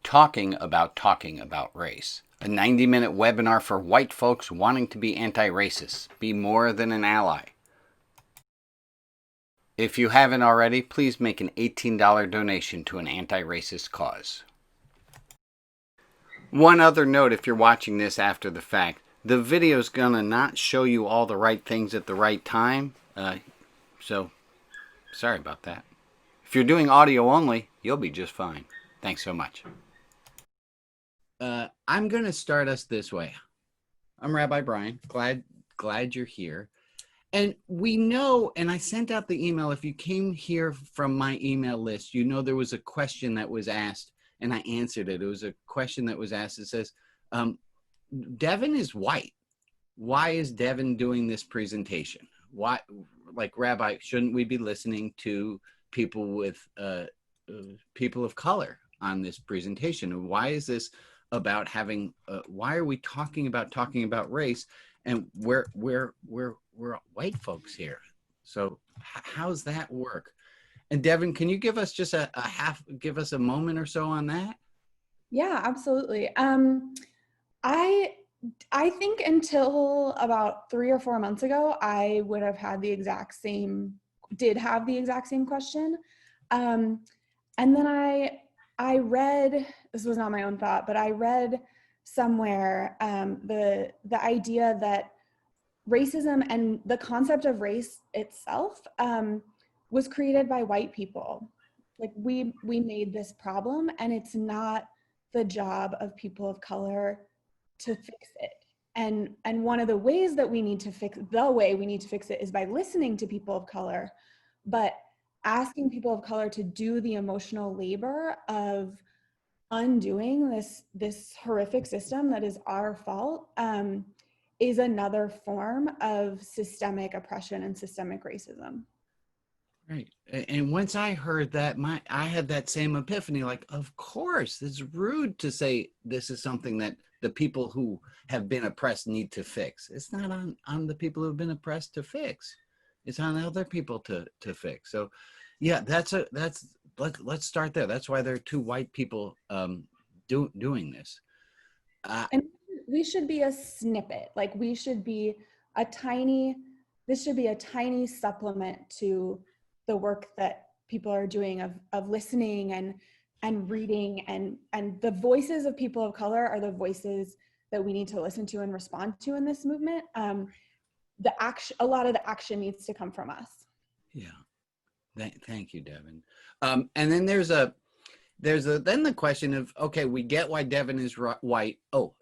talking about race. A 90-minute webinar for white folks wanting to be anti-racist. Be more than an ally. If you haven't already, please make an $18 donation to an anti-racist cause. One other note, if you're watching this after the fact, the video's gonna not show you all the right things at the right time, so sorry about that. If you're doing audio only, you'll be just fine. Thanks so much. I'm gonna start us this way. I'm Rabbi Brian. Glad you're here. And we know, and I sent out the email, if you came here from my email list, you know there was a question that was asked, and I answered it. It was a question that was asked. It says, Devin is white. Why is Devin doing this presentation? Why, like, Rabbi, shouldn't we be listening to people with people of color on this presentation? And why is this about having? Why are we talking about race? And we're white folks here. So how's that work? And Devin, can you give us just give us a moment or so on that? Yeah, absolutely. I think until about 3 or 4 months ago, I would have had did have the exact same question. And then I read, this was not my own thought, but I read somewhere the idea that racism and the concept of race itself was created by white people. Like we made this problem, and it's not the job of people of color to fix it. And one of the ways that we need to fix it is by listening to people of color, but asking people of color to do the emotional labor of undoing this horrific system that is our fault is another form of systemic oppression and systemic racism. Right. And once I heard that, I had that same epiphany, like, of course, it's rude to say this is something that the people who have been oppressed need to fix. It's not on the people who have been oppressed to fix. It's on other people to fix. So yeah, let's start there. That's why there are two white people doing this. And we should be a snippet. Like this should be a tiny supplement to the work that people are doing of listening and reading, and the voices of people of color are the voices that we need to listen to and respond to in this movement. A lot of the action needs to come from us. Yeah. Thank you, Devin. And then there's then the question of, okay, we get why Devin is white. Oh,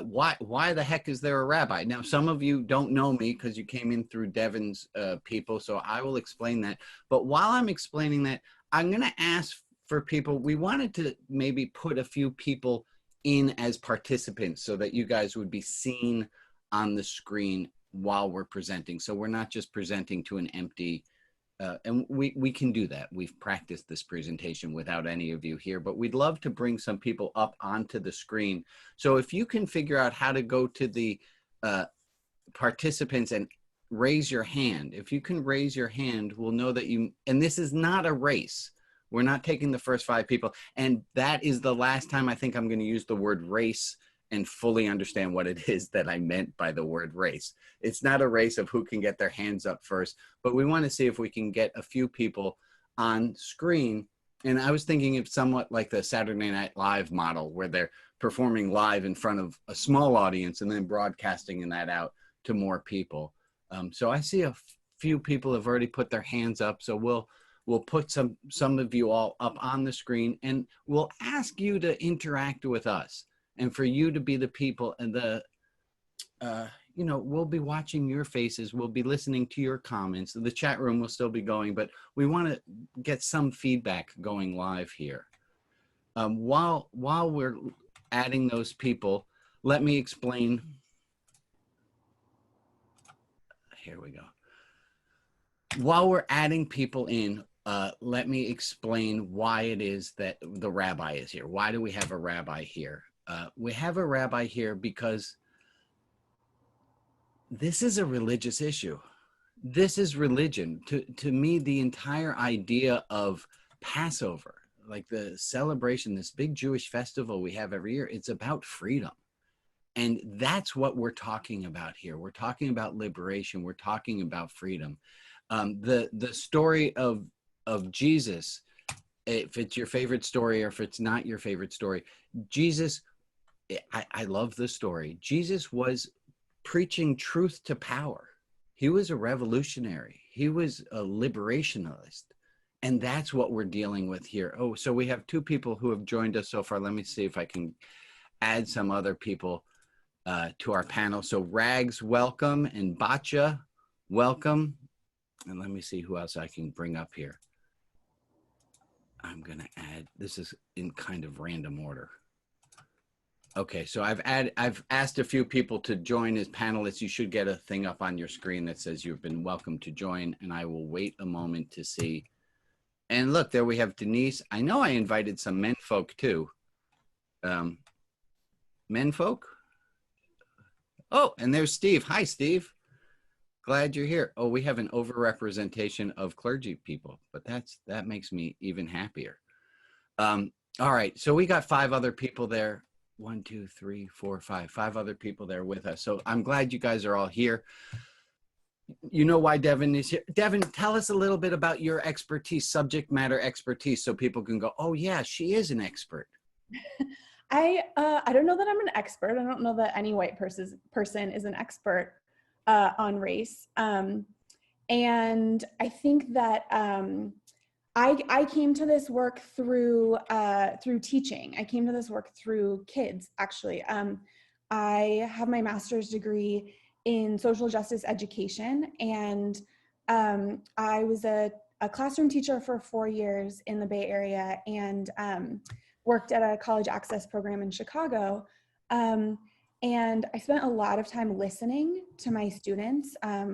why the heck is there a rabbi? Now, some of you don't know me because you came in through Devin's people, so I will explain that. But while I'm explaining that, I'm going to ask for people. We wanted to maybe put a few people in as participants so that you guys would be seen on the screen while we're presenting. So we're not just presenting to an empty and we can do that. We've practiced this presentation without any of you here, but we'd love to bring some people up onto the screen. So if you can figure out how to go to the participants and raise your hand. If you can raise your hand, we'll know that you, and this is not a race. We're not taking the first 5 people. And that is the last time I think I'm going to use the word race and fully understand what it is that I meant by the word race. It's not a race of who can get their hands up first, but we want to see if we can get a few people on screen. And I was thinking of somewhat like the Saturday Night Live model, where they're performing live in front of a small audience and then broadcasting that out to more people. So I see a few people have already put their hands up. So we'll put some of you all up on the screen, and we'll ask you to interact with us. And for you to be the people and we'll be watching your faces. We'll be listening to your comments. The chat room will still be going, but we want to get some feedback going live here. While we're adding those people, let me explain. Here we go. While we're adding people in, let me explain why it is that the rabbi is here. Why do we have a rabbi here? We have a rabbi here because this is a religious issue. This is religion. To me, the entire idea of Passover, like the celebration, this big Jewish festival we have every year, it's about freedom. And that's what we're talking about here. We're talking about liberation. We're talking about freedom. The story of Jesus, if it's your favorite story or if it's not your favorite story, Jesus, I love the story. Jesus was preaching truth to power. He was a revolutionary. He was a liberationalist. And that's what we're dealing with here. Oh, so we have two people who have joined us so far. Let me see if I can add some other people to our panel. So Rags, welcome, and Batcha, welcome. And let me see who else I can bring up here. I'm gonna add, this is in kind of random order. Okay, so I've asked a few people to join as panelists. You should get a thing up on your screen that says you've been welcome to join, and I will wait a moment to see. And look, there we have Denise. I know I invited some men folk too. Men folk? Oh, and there's Steve. Hi, Steve. Glad you're here. Oh, we have an overrepresentation of clergy people, but that makes me even happier. All right, so we got 5 other people there. 1, 2, 3, 4, 5 other people there with us. So I'm glad you guys are all here. You know why Devin is here. Devin, tell us a little bit about your expertise, subject matter expertise, so people can go, oh yeah, she is an expert. I don't know that I'm an expert. I don't know that any white person is an expert on race. And I think that I came to this work through teaching. I came to this work through kids, actually. I have my master's degree in social justice education, and I was a classroom teacher for 4 years in the Bay Area, and worked at a college access program in Chicago. And I spent a lot of time listening to my students. I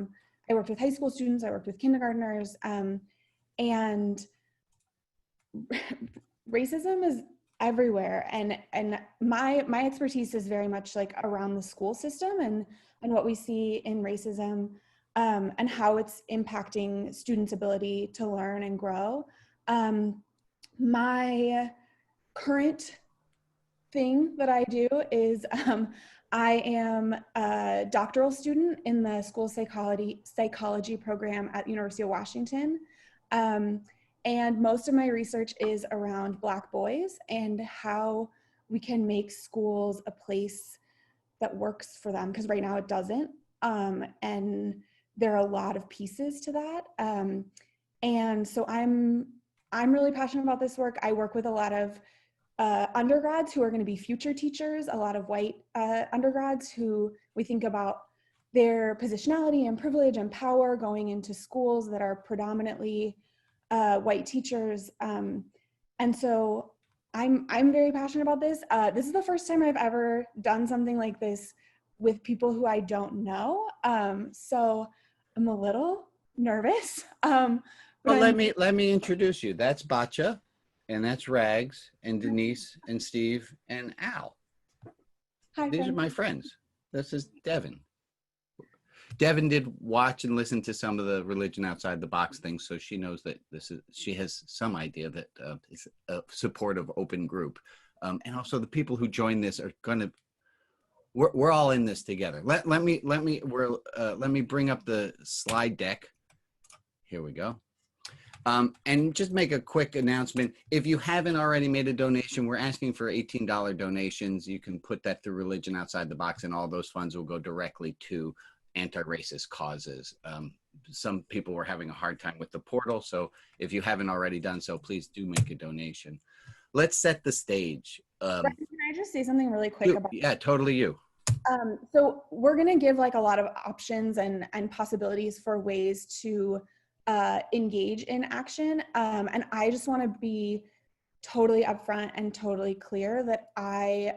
worked with high school students, I worked with kindergartners, and racism is everywhere. And my expertise is very much like around the school system and what we see in racism, and how it's impacting students' ability to learn and grow. My current thing that I do is I am a doctoral student in the school psychology program at University of Washington. And most of my research is around Black boys and how we can make schools a place that works for them, because right now it doesn't. And there are a lot of pieces to that. And so I'm really passionate about this work. I work with a lot of undergrads who are going to be future teachers, a lot of white undergrads who we think about their positionality and privilege and power going into schools that are predominantly white teachers. And so I'm very passionate about this. This is the first time I've ever done something like this with people who I don't know. So I'm a little nervous. Well, let me introduce you. That's Batcha. And that's Rags and Denise and Steve and Al. Hi, These are my friends. This is Devin. Devin did watch and listen to some of the Religion Outside the Box things, so she knows that she has some idea that it's a supportive, open group. And also the people who join this are gonna, we're all in this together. Let me bring up the slide deck. Here we go. And just make a quick announcement. If you haven't already made a donation, we're asking for $18 donations. You can put that through Religion Outside the Box, and all those funds will go directly to anti-racist causes. Some people were having a hard time with the portal, so if you haven't already done so, please do make a donation. Let's set the stage. Can I just say something really quick about? Yeah, totally you. So we're going to give like a lot of options and possibilities for ways to engage in action. And I just want to be totally upfront and totally clear that I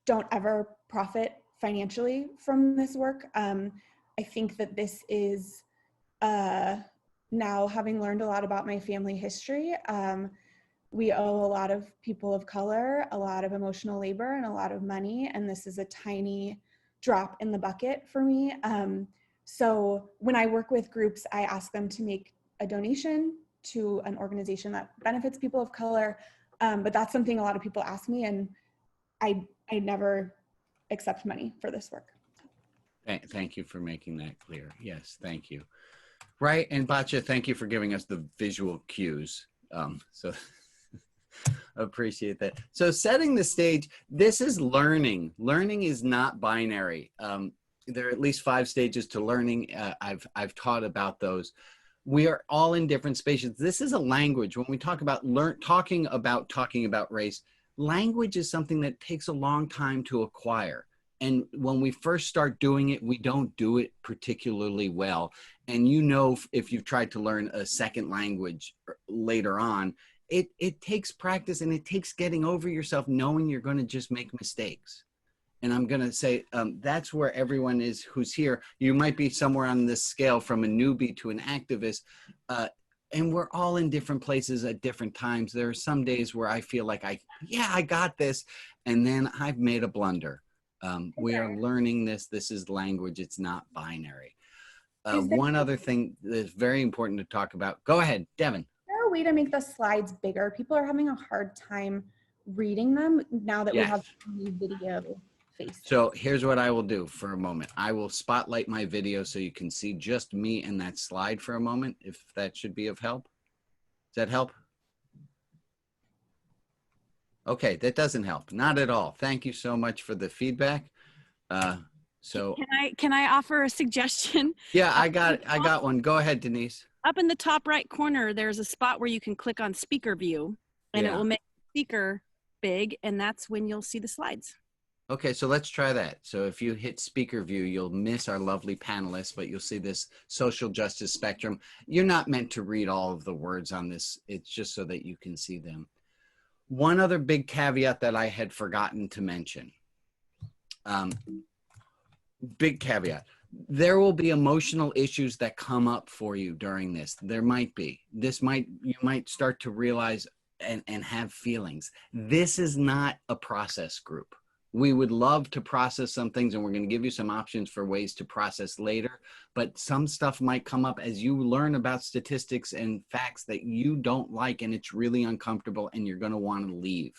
don't ever profit financially from this work. I think that this is, now having learned a lot about my family history, we owe a lot of people of color a lot of emotional labor and a lot of money, and this is a tiny drop in the bucket for me. So when I work with groups, I ask them to make a donation to an organization that benefits people of color. But that's something a lot of people ask me, and I never accept money for this work. Thank you for making that clear. Yes, thank you. Right, and Batya, thank you for giving us the visual cues. So appreciate that. So setting the stage, this is learning. Learning is not binary. There are at least 5 stages to learning. I've taught about those. We are all in different spaces. This is a language. When we talk about talking about race, language is something that takes a long time to acquire. And when we first start doing it, we don't do it particularly well. And you know, if you've tried to learn a second language later on, it takes practice, and it takes getting over yourself, knowing you're going to just make mistakes. And I'm going to say that's where everyone is who's here. You might be somewhere on this scale from a newbie to an activist. And we're all in different places at different times. There are some days where I feel like I got this. And then I've made a blunder. We are learning this. This is language. It's not binary. One other thing that's very important to talk about. Go ahead, Devin. Is there a way to make the slides bigger? People are having a hard time reading them now that we have new video faces. So here's what I will do for a moment. I will spotlight my video so you can see just me and that slide for a moment, if that should be of help. Does that help? Okay, that doesn't help. Not at all. Thank you so much for the feedback. So can I offer a suggestion? Yeah, I got one. Go ahead, Denise. Up in the top right corner, there's a spot where you can click on speaker view, and it will make the speaker big, and that's when you'll see the slides. Okay, so let's try that. So if you hit speaker view, you'll miss our lovely panelists, but you'll see this social justice spectrum. You're not meant to read all of the words on this. It's just so that you can see them. One other big caveat that I had forgotten to mention. Big caveat. There will be emotional issues that come up for you during this. There might be. You might start to realize and have feelings. This is not a process group. We would love to process some things, and we're going to give you some options for ways to process later, but some stuff might come up as you learn about statistics and facts that you don't like, and it's really uncomfortable, and you're going to want to leave.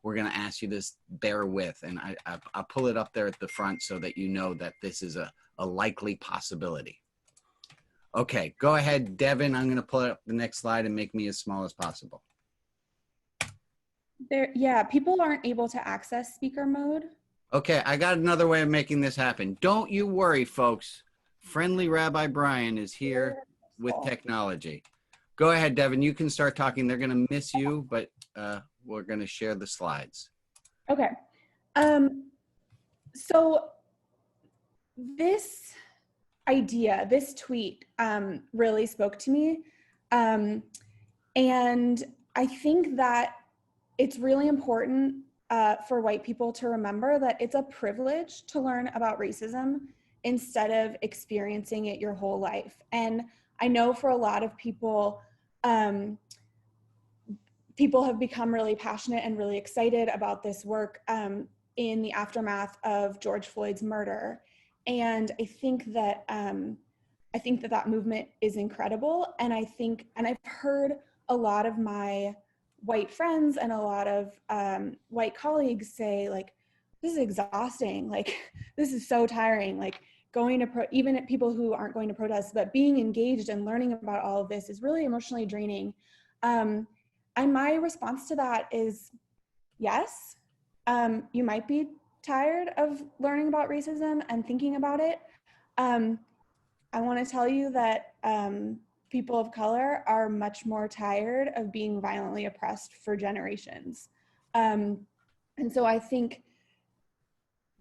We're going to ask you to bear with, and I'll pull it up there at the front so that you know that this is a likely possibility. Okay, go ahead, Devin. I'm going to pull up the next slide and make me as small as possible. People aren't able to access speaker mode. Okay, I got another way of making this happen. Don't you worry, folks. Friendly Rabbi Brian is here with technology. Go ahead, Devin. You can start talking. They're going to miss you, but we're going to share the slides. Okay. So this idea, this tweet really spoke to me. And I think that it's really important for white people to remember that it's a privilege to learn about racism instead of experiencing it your whole life. And I know for a lot of people, people have become really passionate and really excited about this work in the aftermath of George Floyd's murder. And I think that that movement is incredible. And I've heard a lot of my white friends and a lot of white colleagues say, like, this is exhausting, like, this is so tiring, like going to even at people who aren't going to protest, but being engaged and learning about all of this is really emotionally draining. And my response to that is yes, you might be tired of learning about racism and thinking about it. I want to tell you that people of color are much more tired of being violently oppressed for generations. And so I think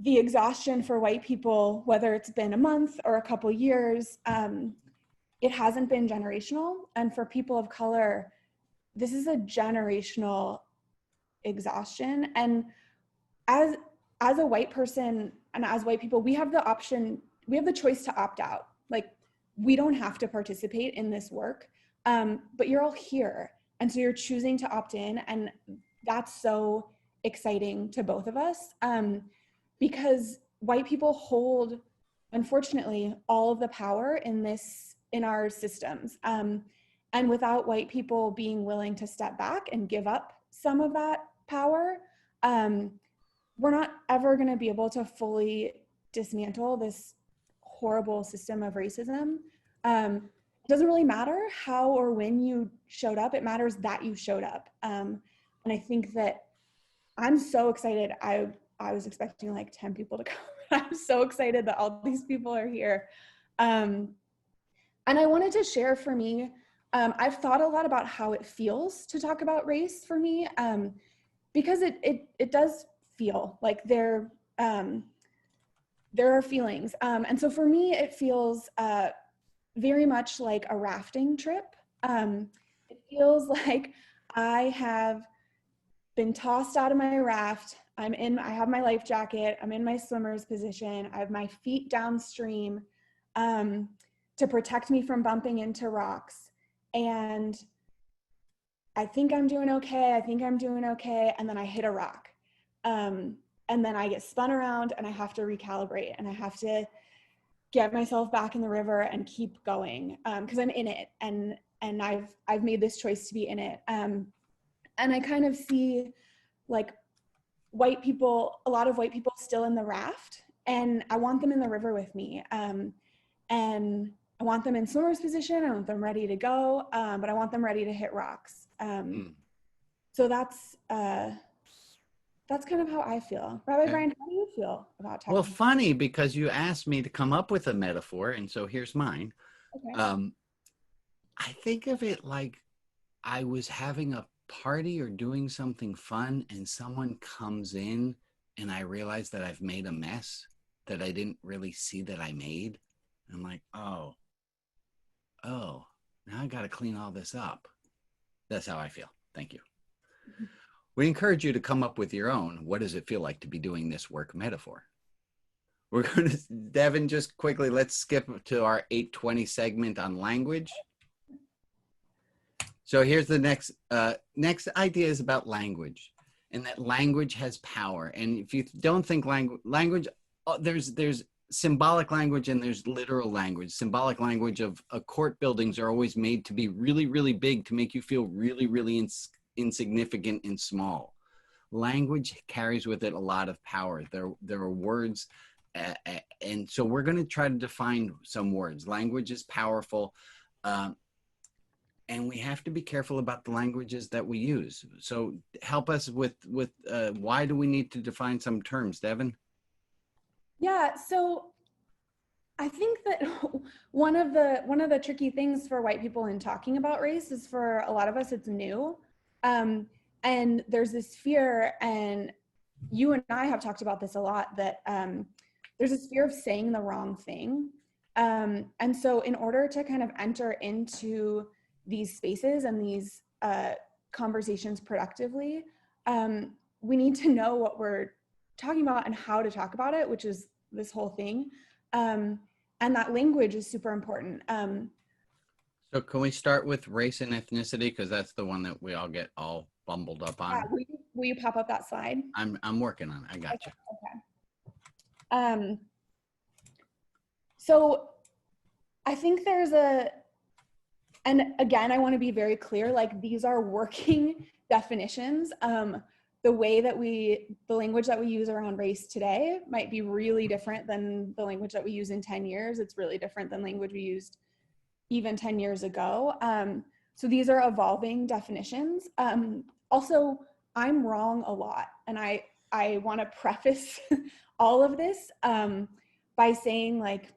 the exhaustion for white people, whether it's been a month or a couple years, it hasn't been generational. And for people of color, this is a generational exhaustion. And as a white person and as white people, we have the choice to opt out. Like, we don't have to participate in this work, but you're all here. And so you're choosing to opt in. And that's so exciting to both of us because white people hold, unfortunately, all of the power in our systems. And And without white people being willing to step back and give up some of that power, we're not ever going to be able to fully dismantle this horrible system of racism. It doesn't really matter how or when you showed up. It matters that you showed up. And I think that I'm so excited. I was expecting like 10 people to come. I'm so excited that all these people are here. And I wanted to share, for me, I've thought a lot about how it feels to talk about race for me, because it does feel like there are feelings. And so for me, it feels very much like a rafting trip. It feels like I have been tossed out of my raft. I have my life jacket. I'm in my swimmer's position. I have my feet downstream to protect me from bumping into rocks. And I think I'm doing okay. And then I hit a rock. And then I get spun around and I have to recalibrate and I have to get myself back in the river and keep going, because I'm in it and I've made this choice to be in it. And I kind of see like a lot of white people still in the raft, and I want them in the river with me. And I want them in swimmer's position. I want them ready to go, but I want them ready to hit rocks. So that's kind of how I feel. Rabbi Brian, how do you feel about talking? Well, funny, because you asked me to come up with a metaphor, and so here's mine. Okay. I think of it like I was having a party or doing something fun, and someone comes in, and I realize that I've made a mess that I didn't really see that I made. I'm like, oh, now I got to clean all this up. That's how I feel. Thank you. We encourage you to come up with your own. What does it feel like to be doing this work metaphor? We're going to, Devin, just quickly, let's skip to our 8:20 segment on language. So here's the next idea is about language, and that language has power. And if you don't think language, there's symbolic language and there's literal language. Symbolic language of court buildings are always made to be really, really big to make you feel really, really insignificant and small. Language carries with it a lot of power. There are words, and so we're going to try to define some words. Language is powerful, and we have to be careful about the languages that we use. So help us with why do we need to define some terms, Devin? Yeah, so I think that one of the tricky things for white people in talking about race is, for a lot of us, it's new. And there's this fear, and you and I have talked about this a lot, that there's this fear of saying the wrong thing. And so in order to kind of enter into these spaces and these conversations productively, we need to know what we're talking about and how to talk about it, which is this whole thing. And that language is super important. So can we start with race and ethnicity? Because that's the one that we all get all bumbled up on. Yeah, will you pop up that slide? I'm working on it. I got you. Okay. So I think and again, I want to be very clear, like, these are working definitions. The language that we use around race today might be really different than the language that we use in 10 years. It's really different than language we used even 10 years ago. So these are evolving definitions. Also, I'm wrong a lot. And I want to preface all of this by saying, like,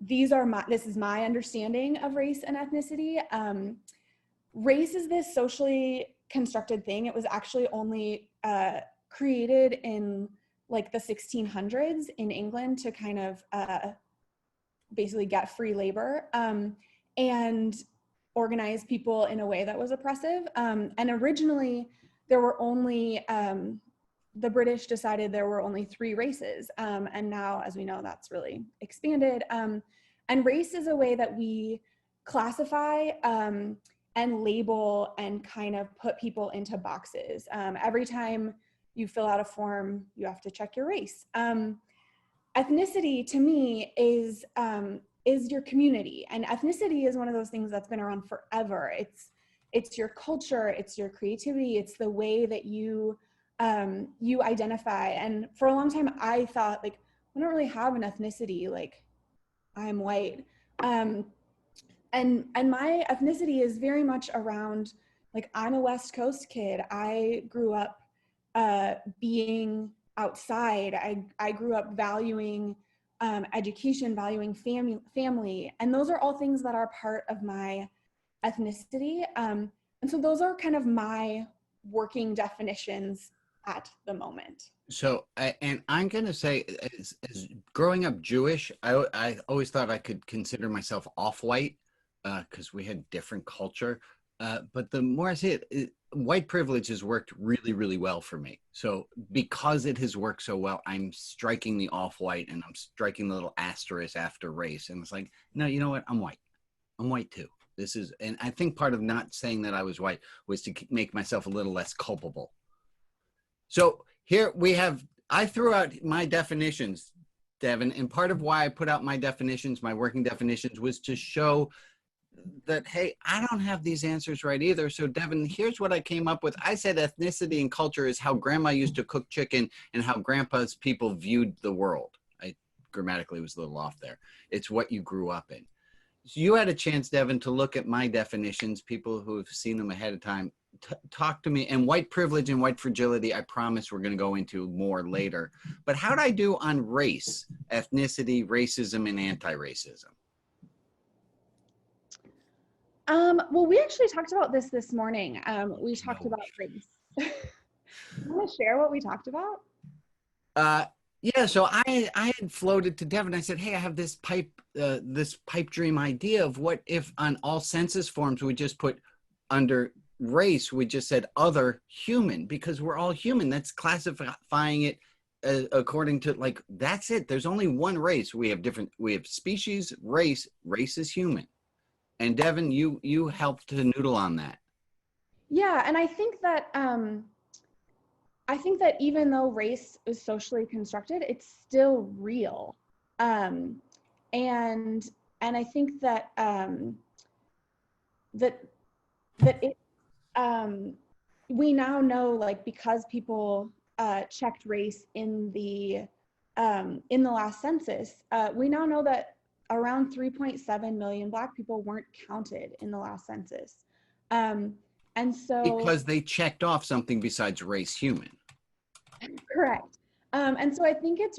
this is my understanding of race and ethnicity. Race is this socially constructed thing. It was actually only created in like the 1600s in England to kind of basically get free labor and organize people in a way that was oppressive. And originally there were only, the British decided there were only 3 races. And now, as we know, that's really expanded. And race is a way that we classify and label and kind of put people into boxes. Every time you fill out a form, you have to check your race. Ethnicity, to me, is is your community. And ethnicity is one of those things that's been around forever. It's your culture, it's your creativity, it's the way that you identify. And for a long time, I thought, like, I don't really have an ethnicity, like, I'm white. And my ethnicity is very much around, like, I'm a West Coast kid. I grew up being outside. I grew up valuing education, valuing family. And those are all things that are part of my ethnicity. And so those are kind of my working definitions at the moment. So, and I'm going to say, as growing up Jewish, I always thought I could consider myself off-white because we had different culture. But the more I see it, white privilege has worked really, really well for me. So because it has worked so well, I'm striking the off-white and I'm striking the little asterisk after race. And it's like, no, you know what? I'm white. I'm white too. This is, and I think part of not saying that I was white was to make myself a little less culpable. So here we have, I threw out my definitions, Devin, and part of why I put out my definitions, my working definitions, was to show that, hey, I don't have these answers right either. So Devin, here's what I came up with. I said ethnicity and culture is how grandma used to cook chicken and how grandpa's people viewed the world. I grammatically was a little off there. It's what you grew up in. So you had a chance, Devin, to look at my definitions, people who have seen them ahead of time. Talk to me. And white privilege and white fragility, I promise we're going to go into more later. But how'd I do on race, ethnicity, racism, and anti-racism? Well, we actually talked about this morning. We talked about race. You want to share what we talked about? Yeah, so I had floated to Devin. I said, hey, I have this pipe dream idea of what if on all census forms we just put under race, we just said other human, because we're all human. That's classifying it according to, like, that's it. There's only one race. We have species, race is human. And Devin, you helped to noodle on that. Yeah, and I think that even though race is socially constructed, it's still real. And I think that we now know, like, because people checked race in the last census, we now know that around 3.7 million Black people weren't counted in the last census. And so because they checked off something besides race human. Correct. And so I think it's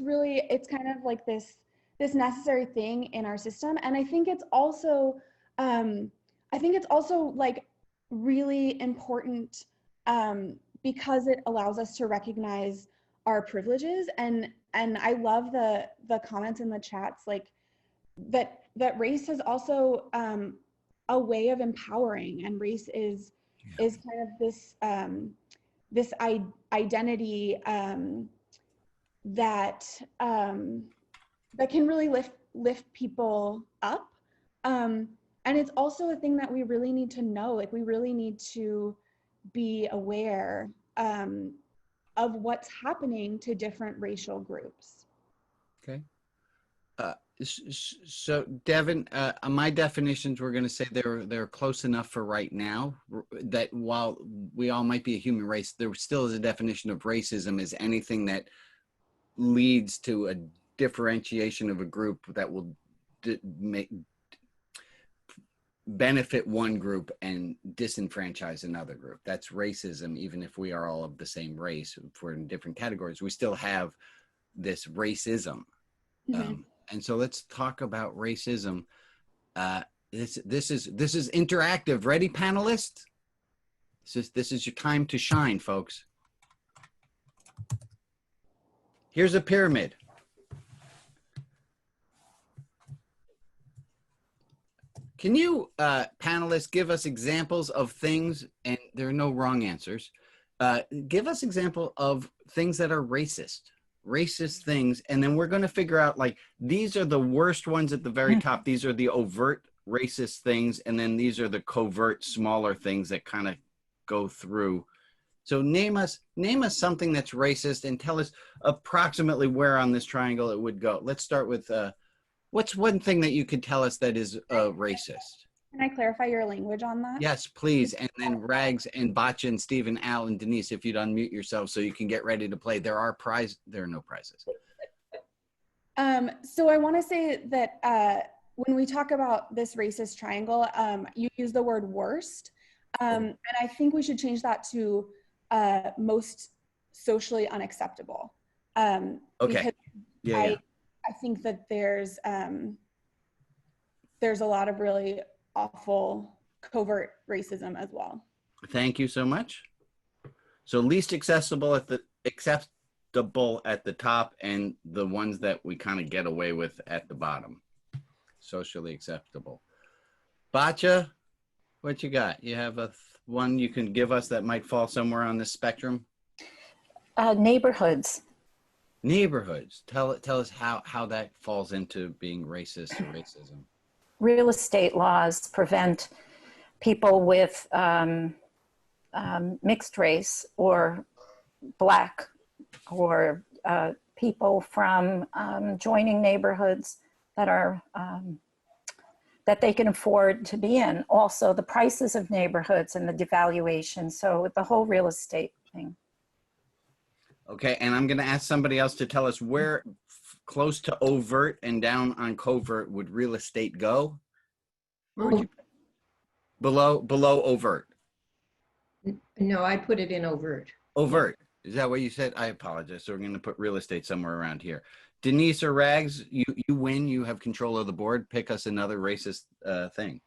kind of like this necessary thing in our system. And I think it's also like really important because it allows us to recognize our privileges. And I love the comments in the chats, like that race is also a way of empowering, and race is kind of this identity that can really lift people up, and it's also a thing that we really need to know. Like, we really need to be aware of what's happening to different racial groups. Okay. So Devin, my definitions, we're going to say they're close enough for right now, that while we all might be a human race, there still is a definition of racism as anything that leads to a differentiation of a group that will benefit one group and disenfranchise another group. That's racism. Even if we are all of the same race, if we're in different categories, we still have this racism. Mm-hmm. And so let's talk about racism. This is interactive. Ready, panelists? This is your time to shine, folks. Here's a pyramid. Can you, panelists, give us examples of things, and there are no wrong answers. Give us example of things that are racist things, and then we're going to figure out, like, these are the worst ones at the very top. These are the overt racist things, and then these are the covert smaller things that kind of go through. So name us something that's racist and tell us approximately where on this triangle it would go. Let's start with What's one thing that you could tell us that is racist? Can I clarify your language on that? Yes, please. And then Rags and Botcha and Stephen, Al, and Denise, if you'd unmute yourself so you can get ready to play. There are no prizes. So I want to say that when we talk about this racist triangle, you use the word worst. And I think we should change that to most socially unacceptable. Okay. Yeah. I think that there's a lot of really awful covert racism as well. Thank you so much. So least acceptable at the top, and the ones that we kind of get away with at the bottom. Socially acceptable. Botcha, what you got? You have one you can give us that might fall somewhere on this spectrum? Neighborhoods. Neighborhoods. Tell us how that falls into being racist or racism. Real estate laws prevent people with mixed race or Black or people from joining neighborhoods that are that they can afford to be in. Also, the prices of neighborhoods and the devaluation. So the whole real estate thing. Okay, and I'm going to ask somebody else to tell us where close to overt and down on covert would real estate go? Where would you? Below overt. No, I put it in overt. Overt. Is that what you said? I apologize. So we're going to put real estate somewhere around here. Denise or Rags, you win. You have control of the board. Pick us another racist thing.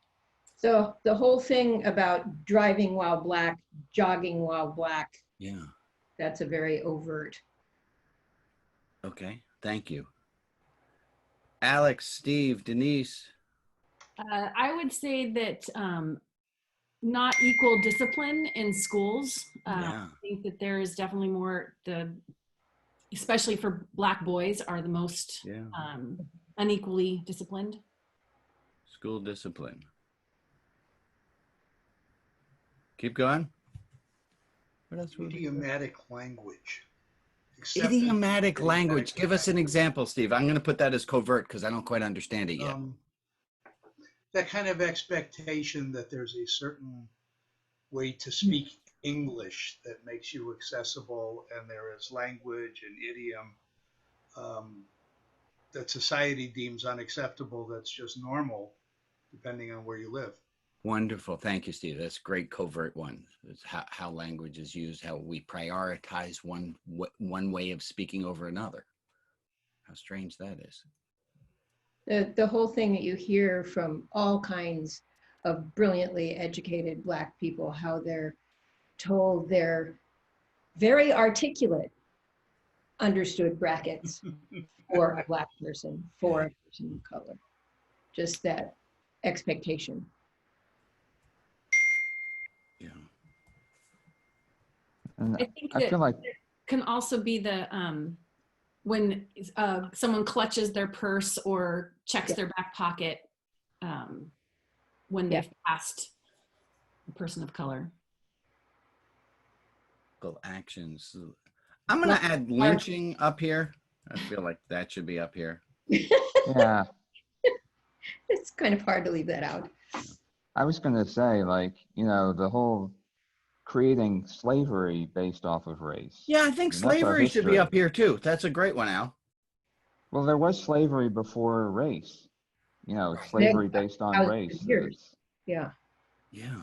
So the whole thing about driving while Black, jogging while Black. Yeah. That's a very overt. Okay. Thank you. Alex, Steve, Denise. I would say that not equal discipline in schools. I think that there is definitely more, especially for Black boys, are the most unequally disciplined. School discipline. Keep going. What else? Idiomatic language. Idiomatic language. Give us an example, Steve. I'm going to put that as covert because I don't quite understand it yet. That kind of expectation that there's a certain way to speak English that makes you accessible, and there is language and idiom that society deems unacceptable that's just normal depending on where you live. Wonderful. Thank you, Steve. That's a great covert one. It's how language is used, how we prioritize one way of speaking over another. How strange that is. The whole thing that you hear from all kinds of brilliantly educated Black people, how they're told they're very articulate, understood brackets for a Black person, for a person of color. Just that expectation. Yeah. I think that feel like can also be the when someone clutches their purse or checks their back pocket when they've passed a person of color. Actions. I'm going to add lynching up here. I feel like that should be up here. Yeah. It's kind of hard to leave that out. I was going to say, like, the whole creating slavery based off of race. Yeah, I think slavery should be up here too. That's a great one, Al. Well, there was slavery before race. Slavery based on race. Yeah. Yeah.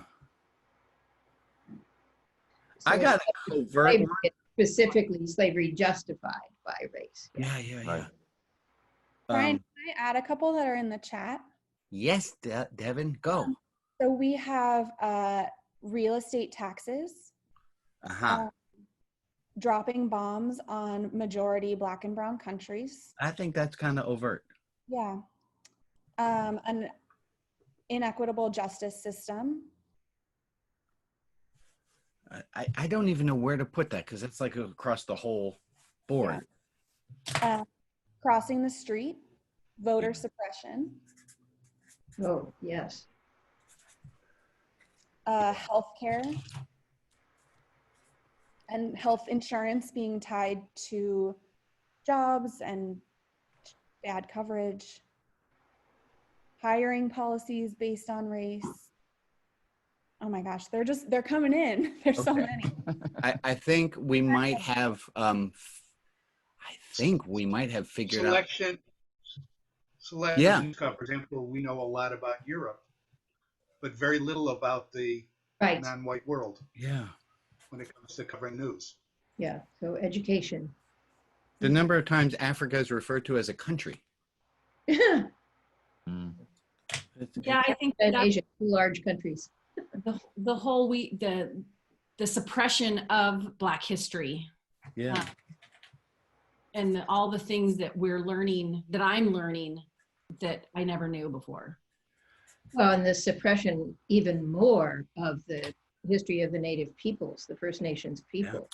So I got a covert one. Specifically slavery justified by race. Yeah. Right. Brian, can I add a couple that are in the chat? Yes, Devin, go. So we have real estate taxes, dropping bombs on majority Black and brown countries. I think that's kind of overt. Yeah. An inequitable justice system. I don't even know where to put that because it's like across the whole board. Crossing the street, voter suppression. Oh, yes. Healthcare and health insurance being tied to jobs and bad coverage. hiring policies based on race. Oh my gosh, they're coming in. There's so Okay. many. I think we might have figured out. Selection Yeah. news cover. For example, we know a lot about Europe, but very little about the Right. non-white world Yeah. when it comes to covering news. Yeah. So education. The number of times Africa is referred to as a country. Mm. Yeah, I think And that Asia, 2 large countries. the whole the suppression of Black history Yeah. and all the things that we're learning, that I'm learning, that I never knew before. Well, and the suppression even more of the history of the native peoples, the First Nations people.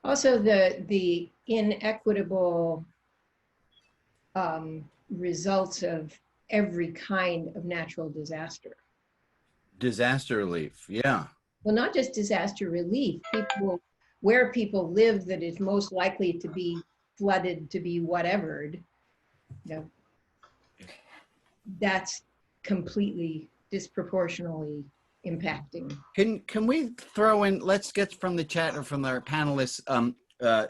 Also, the inequitable results of every kind of natural disaster. Disaster relief. Yeah. Well, not just disaster relief, where people live that is most likely to be flooded, to be whatevered, you know, that's completely disproportionately impacting. Can we throw in, let's get from the chat or from our panelists,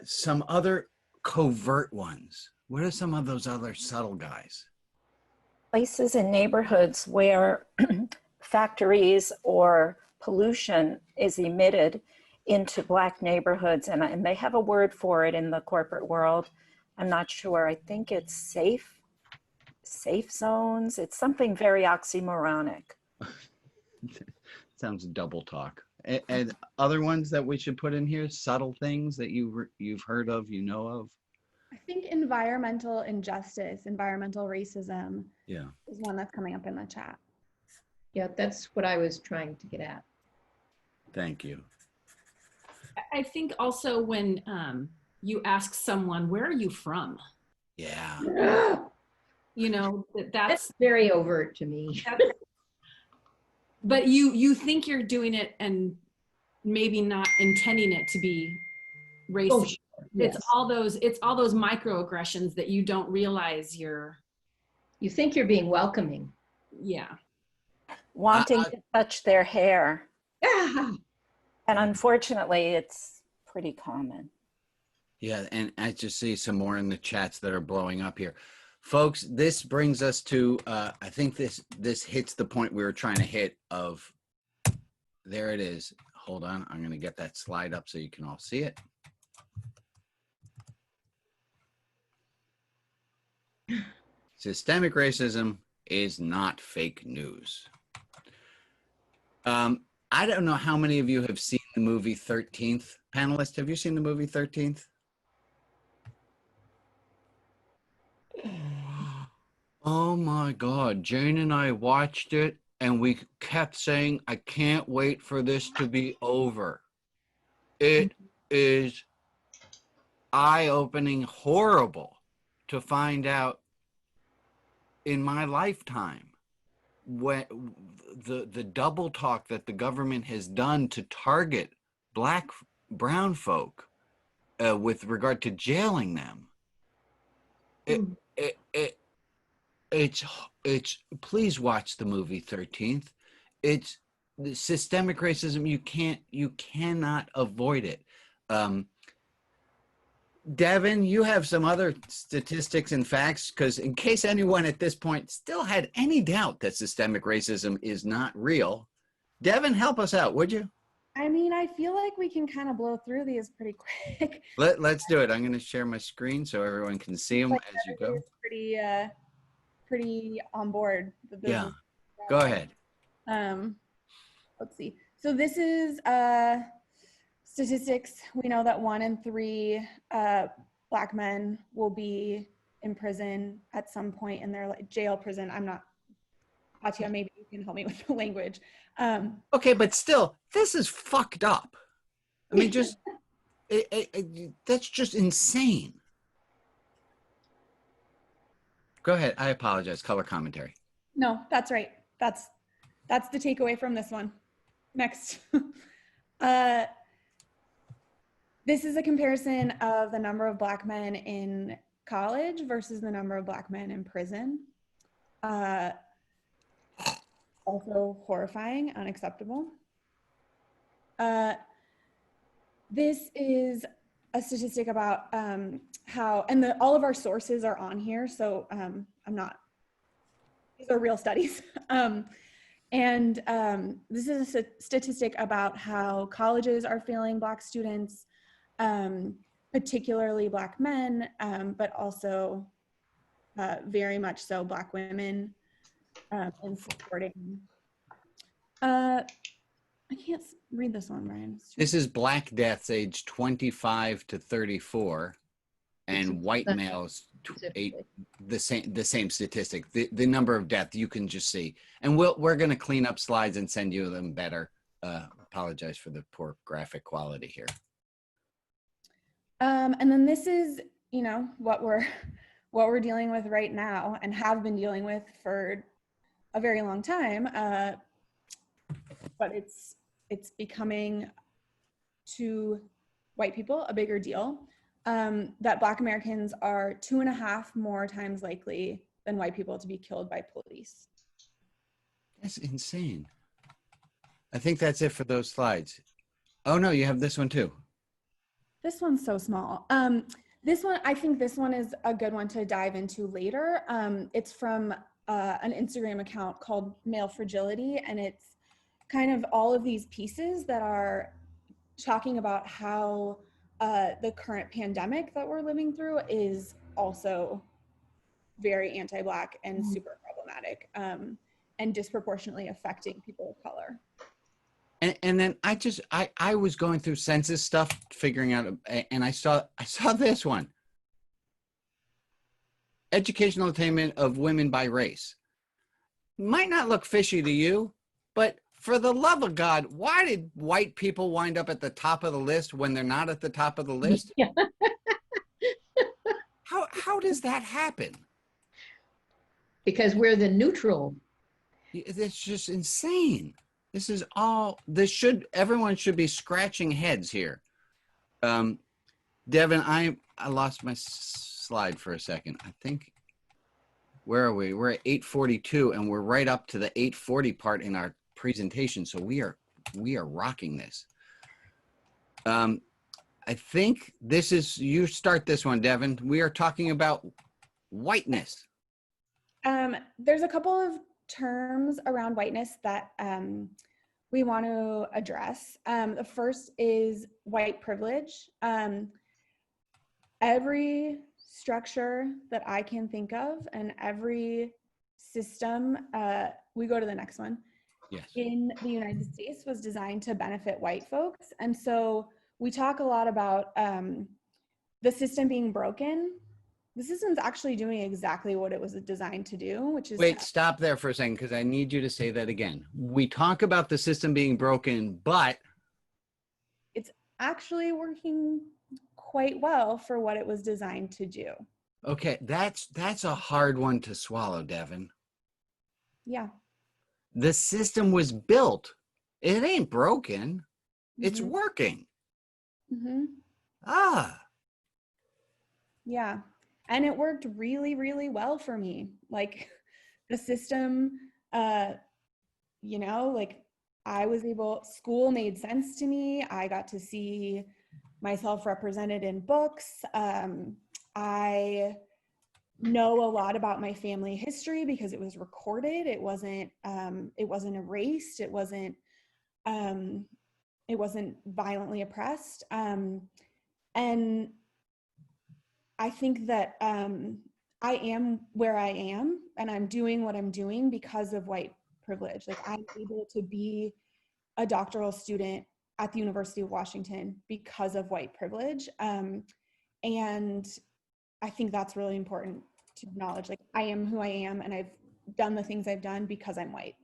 some other covert ones. What are some of those other subtle guys? Places in neighborhoods where factories or pollution is emitted into Black neighborhoods, and they have a word for it in the corporate world. I'm not sure. I think it's safe zones. It's something very oxymoronic. Sounds double talk. And other ones that we should put in here, subtle things that you've heard of, you know of. I think environmental injustice, environmental racism, Yeah, is one that's coming up in the chat. Yeah, that's what I was trying to get at. thank you. I think also when you ask someone, where are you from? Yeah. You know, That's very overt to me. But you think you're doing it and maybe not intending it to be racist. Oh, sure. Yes. It's all those microaggressions that you don't realize you're. You think you're being welcoming. Yeah. Wanting to touch their hair. Ah! And unfortunately, it's pretty common. Yeah, and I just see some more in the chats that are blowing up here. Folks, this brings us to, I think this hits the point we were trying to hit of, there it is. Hold on, I'm gonna get that slide up so you can all see it. Systemic racism is not fake news. I don't know how many of you have seen the movie 13th. Panelists, have you seen the movie 13th? Oh my God, Jane and I watched it and we kept saying, I can't wait for this to be over. It is eye-opening, horrible to find out in my lifetime when the double talk that the government has done to target brown folk with regard to jailing them. It's please watch the movie 13th. It's the systemic racism. You cannot avoid it. Devin, you have some other statistics and facts, because in case anyone at this point still had any doubt that systemic racism is not real, Devin, help us out, would you? I mean, I feel like we can kind of blow through these pretty quick. Let's do it. I'm going to share my screen so everyone can see them as you go. Pretty on board. Yeah, go ahead. Let's see. So this is statistics. We know that 1 in 3 Black men will be in prison at some point in their jail, prison. I'm not, Atia, maybe you can help me with the language. Okay, but still, this is fucked up. I mean, just that's just insane. Go ahead. I apologize. Color commentary. No, that's right. That's the takeaway from this one. Next. This is a comparison of the number of Black men in college versus the number of Black men in prison. Also horrifying, unacceptable. This is a statistic about how, and all of our sources are on here, so these are real studies. This is a statistic about how colleges are failing Black students, particularly Black men, but also very much so Black women in supporting. I can't read this one, Brian. This is Black deaths age 25 to 34, and white males the same statistic. The number of deaths you can just see, and we're going to clean up slides and send you them better. Apologize for the poor graphic quality here. And then this is, you know, what we're dealing with right now and have been dealing with for a very long time. But it's becoming, to white people, a bigger deal, that Black Americans are 2.5 more times likely than white people to be killed by police. That's insane. I think that's it for those slides. Oh no, you have this one too. This one's so small. This one, I think this one is a good one to dive into later. It's from an Instagram account called Male Fragility, and it's kind of all of these pieces that are talking about how the current pandemic that we're living through is also very anti-Black and super problematic, and disproportionately affecting people of color. And then I was going through census stuff, figuring out, and I saw this one. Educational attainment of women by race. Might not look fishy to you, but for the love of God, why did white people wind up at the top of the list when they're not at the top of the list? Yeah. How does that happen? Because we're the neutral. It's just insane. This is all, everyone should be scratching heads here. Devin, I lost my slide for a second. I think, where are we? We're at 8:42 and we're right up to the 8:40 part in our presentation. So we are rocking this. I think this is, you start this one, Devin. We are talking about whiteness. There's a couple of terms around whiteness that we want to address. The first is white privilege. Every structure that I can think of and every system, we go to the next one, Yes. in the United States was designed to benefit white folks. And so we talk a lot about the system being broken. The system's actually doing exactly what it was designed to do, which is— Wait, stop there for a second, because I need you to say that again. We talk about the system being broken, but it's actually working quite well for what it was designed to do. okay, that's a hard one to swallow, Devin. Yeah. The system was built. It ain't broken. It's working. Yeah. And it worked really, really well for me. Like the system, you know, like I was able, school made sense to me. I got to see myself represented in books. I know a lot about my family history because it was recorded. It wasn't erased. It wasn't violently oppressed. And I think that I am where I am and I'm doing what I'm doing because of white privilege. Like I'm able to be a doctoral student at the University of Washington because of white privilege. And I think that's really important to acknowledge. Like I am who I am and I've done the things I've done because I'm white.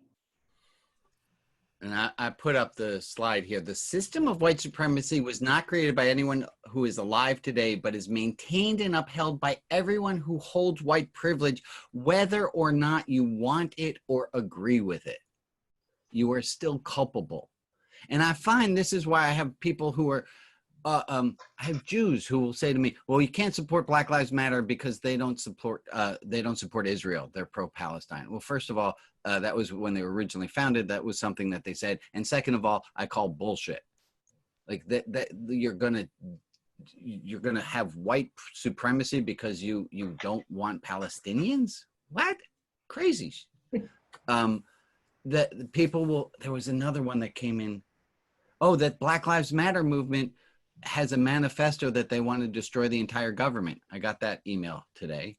And I put up the slide here. The system of white supremacy was not created by anyone who is alive today, but is maintained and upheld by everyone who holds white privilege, whether or not you want it or agree with it. You are still culpable. And I find this is why I have people who are I have Jews who will say to me, well, you can't support Black Lives Matter because they don't support Israel. They're pro-Palestine. Well, first of all, that was when they were originally founded. That was something that they said. And second of all, I call bullshit. Like that you're gonna have white supremacy because you don't want Palestinians? What? Crazy. The people will. There was another one that came in. Oh, that Black Lives Matter movement has a manifesto that they want to destroy the entire government. I got that email today.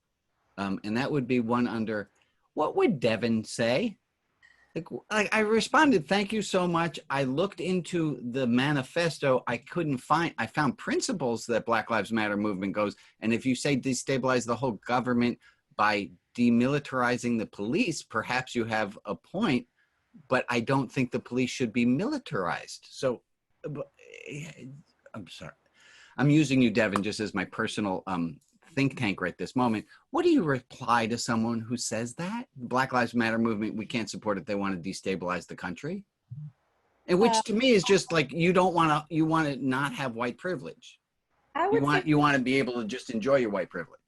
And that would be one under, what would Devin say? Like I responded, thank you so much. I looked into the manifesto. I found principles that Black Lives Matter movement goes. And if you say destabilize the whole government by demilitarizing the police, perhaps you have a point, but I don't think the police should be militarized. So I'm sorry. I'm using you, Devin, just as my personal think tank right this moment. What do you reply to someone who says that? Black Lives Matter movement, we can't support it. They want to destabilize the country. And which to me is just like, you want to not have white privilege. You want to be able to just enjoy your white privilege.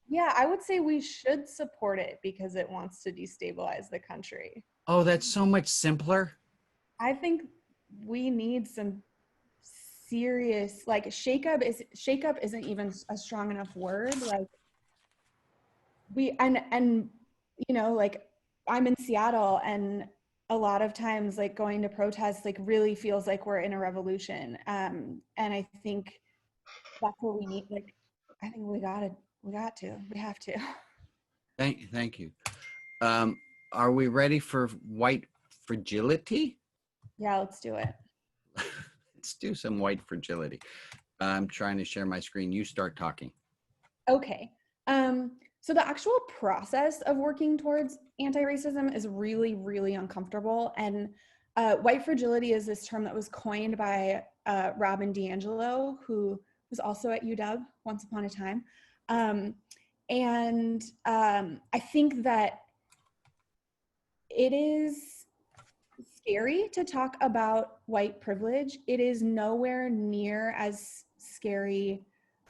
Yeah, I would say we should support it because it wants to destabilize the country. Oh, that's so much simpler. I think we need some serious, like shakeup isn't even a strong enough word. Like and you know, like I'm in Seattle, and a lot of times like going to protests like really feels like we're in a revolution. And I think that's what we need. Like, I think we have to. Thank you. Are we ready for white fragility? Yeah, let's do it. Let's do some white fragility. I'm trying to share my screen. You start talking. Okay. So the actual process of working towards anti-racism is really, really uncomfortable. And white fragility is this term that was coined by Robin DiAngelo, who was also at UW once upon a time. I think that it is scary to talk about white privilege. It is nowhere near as scary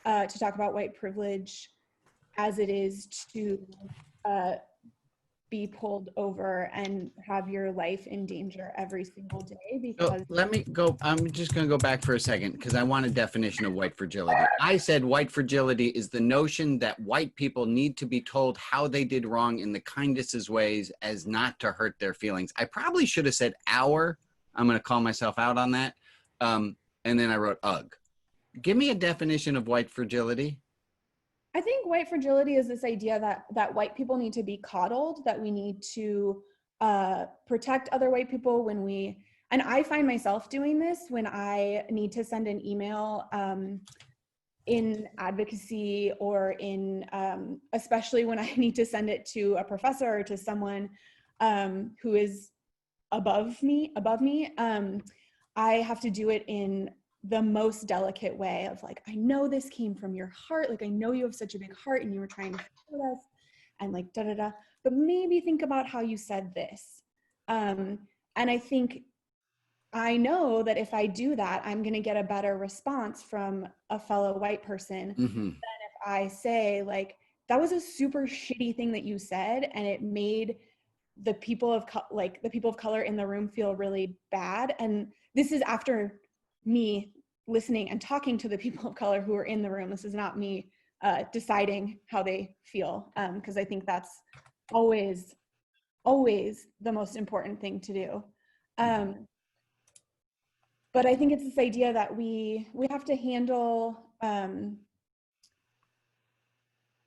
to talk about white privilege as it is to be pulled over and have your life in danger every single day. Because let me go. I'm just going to go back for a second because I want a definition of white fragility. I said white fragility is the notion that white people need to be told how they did wrong in the kindest ways as not to hurt their feelings. I probably should have said our. I'm going to call myself out on that. And then I wrote ugh. Give me a definition of white fragility. I think white fragility is this idea that white people need to be coddled, that we need to protect other white people and I find myself doing this when I need to send an email in advocacy or in, especially when I need to send it to a professor or to someone who is above me. I have to do it in the most delicate way of like, I know this came from your heart. Like, I know you have such a big heart and you were trying to support us and like, but maybe think about how you said this. And I think, I know that if I do that, I'm going to get a better response from a fellow white person than if I say like, that was a super shitty thing that you said. And it made the people of color in the room feel really bad. And this is after me listening and talking to the people of color who are in the room. This is not me deciding how they feel, because I think that's always the most important thing to do. But I think it's this idea that we have to handle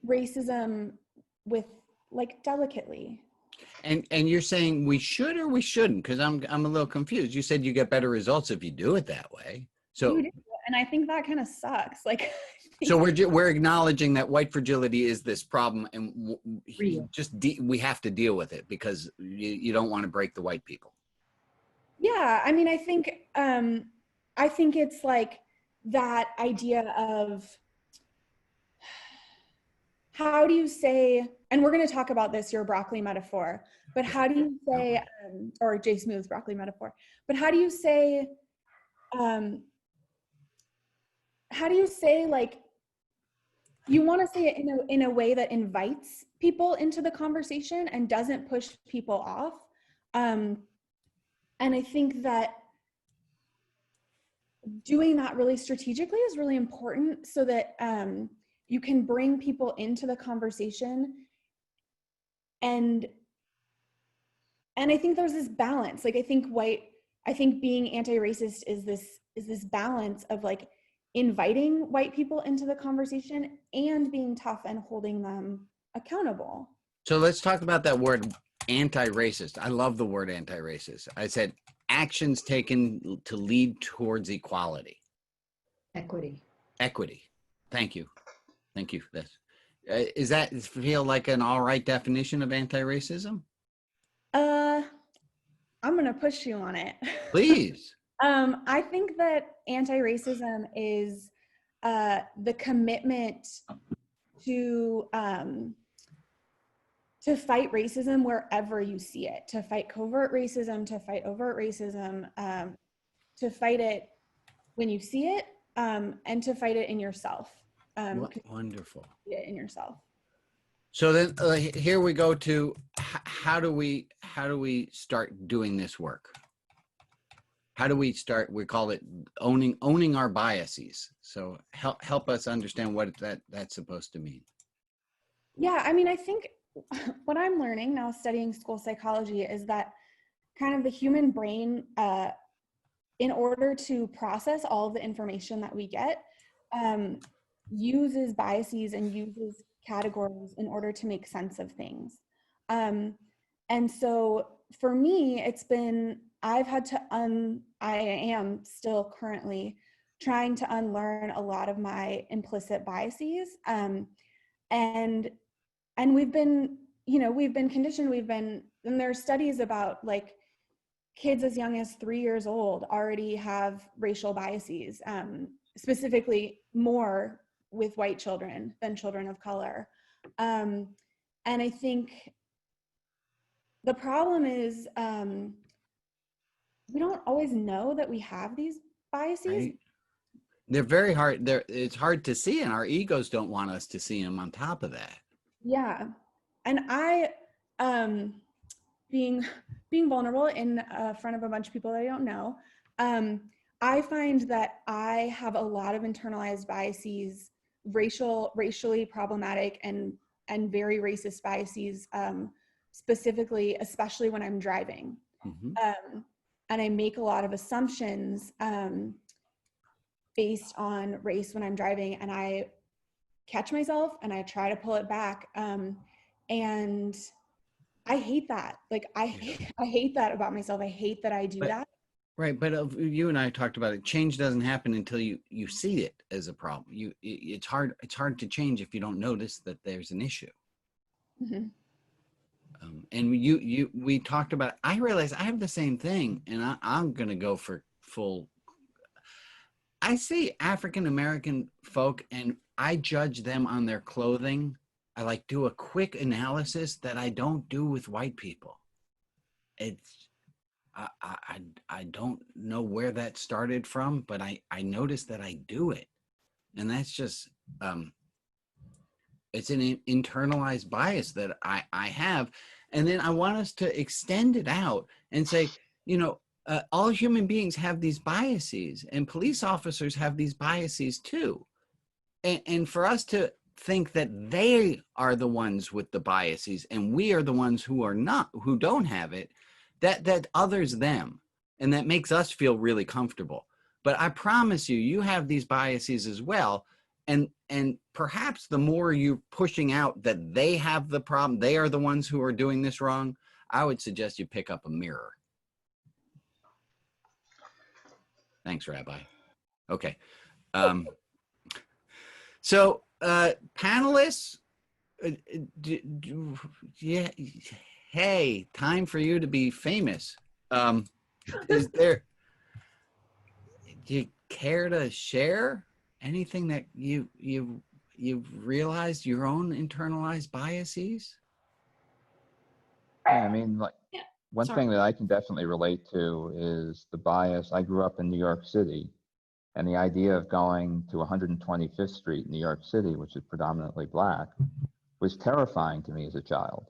racism with like delicately. And you're saying we should or we shouldn't? Because I'm a little confused. You said you get better results if you do it that way. So, and I think that kind of sucks. Like, so we're acknowledging that white fragility is this problem, and we have to deal with it because you don't want to break the white people. Yeah, I mean, I think it's like that idea of how do you say, and we're going to talk about this, your broccoli metaphor, but how do you say, or Jay Smooth's broccoli metaphor, but how do you say, how do you say, like, you want to say it in a way that invites people into the conversation and doesn't push people off. And I think that doing that really strategically is really important so that you can bring people into the conversation. And I think there's this balance. Like, I think being anti-racist is this balance of like inviting white people into the conversation and being tough and holding them accountable. So let's talk about that word anti-racist. I love the word anti-racist. I said actions taken to lead towards equality. Equity. Thank you for this. Is that feel like an all right definition of anti-racism? I'm gonna push you on it. Please. I think that anti-racism is the commitment to fight racism wherever you see it, to fight covert racism, to fight overt racism, to fight it when you see it, and to fight it in yourself. Wonderful. In yourself. So then here we go to how do we start doing this work? How do we start? We call it owning our biases. So help us understand what that's supposed to mean. Yeah, I mean, I think what I'm learning now studying school psychology is that kind of the human brain, in order to process all of the information that we get, uses biases and uses categories in order to make sense of things. And so for me, I've had to I am still currently trying to unlearn a lot of my implicit biases. And we've been conditioned, and there are studies about like kids as young as 3 years old already have racial biases, specifically more with white children than children of color. And I think the problem is we don't always know that we have these biases. Right. They're very hard. It's hard to see, and our egos don't want us to see them on top of that. Yeah. And I, being vulnerable in front of a bunch of people that I don't know, I find that I have a lot of internalized biases, racially problematic and very racist biases, specifically, especially when I'm driving. Mm-hmm. And I make a lot of assumptions based on race when I'm driving, and I catch myself and I try to pull it back. And I hate that. Like, I hate that about myself. I hate that I do that. Right, but you and I talked about it. Change doesn't happen until you see it as a problem. It's hard to change if you don't notice that there's an issue. Mm-hmm. And we talked about. I realize I have the same thing, and I'm going to go for full. I see African American folk, and I judge them on their clothing. I like do a quick analysis that I don't do with white people. I don't know where that started from, but I noticed that I do it, and that's just it's an internalized bias that I have, and then I want us to extend it out and say, all human beings have these biases, and police officers have these biases too, and for us to think that they are the ones with the biases and we are the ones who don't have it, that others them, and that makes us feel really comfortable. But I promise you have these biases as well, and perhaps the more you're pushing out that they have the problem, they are the ones who are doing this wrong, I would suggest you pick up a mirror. Thanks, Rabbi. Okay. So panelists, yeah, hey, time for you to be famous. Do you care to share anything that you've realized your own internalized biases? Yeah, I mean, like one thing that I can definitely relate to is the bias. I grew up in New York City, And the idea of going to 125th Street in New York City, which is predominantly Black, was terrifying to me as a child.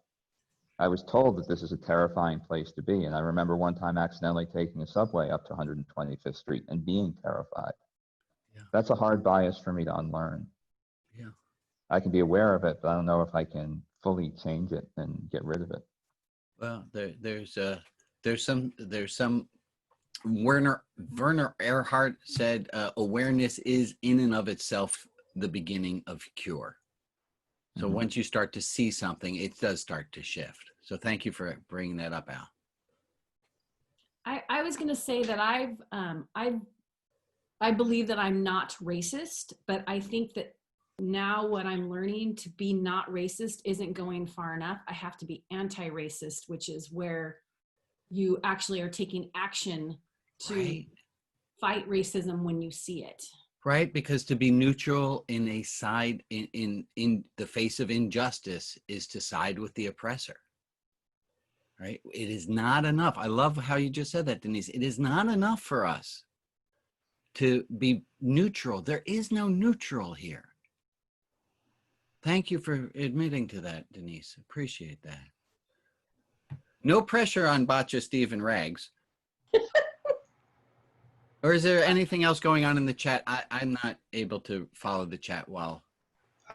I was told that this is a terrifying place to be. And I remember one time accidentally taking a subway up to 125th Street and being terrified. Yeah. That's a hard bias for me to unlearn. Yeah. I can be aware of it, but I don't know if I can fully change it and get rid of it. Well, there's some Werner Erhard said awareness is in and of itself the beginning of cure. So once you start to see something, it does start to shift. So thank you for bringing that up, Al. I was going to say that I believe that I'm not racist, but I think that now what I'm learning to be not racist isn't going far enough. I have to be anti-racist, which is where you actually are taking action to fight racism when you see it. Right, because to be neutral in a side in the face of injustice is to side with the oppressor. Right? It is not enough. I love how you just said that, Denise. It is not enough for us to be neutral. There is no neutral here. Thank you for admitting to that, Denise. Appreciate that. No pressure on Botcha, Steve, and Rags. Or is there anything else going on in the chat? I'm not able to follow the chat well.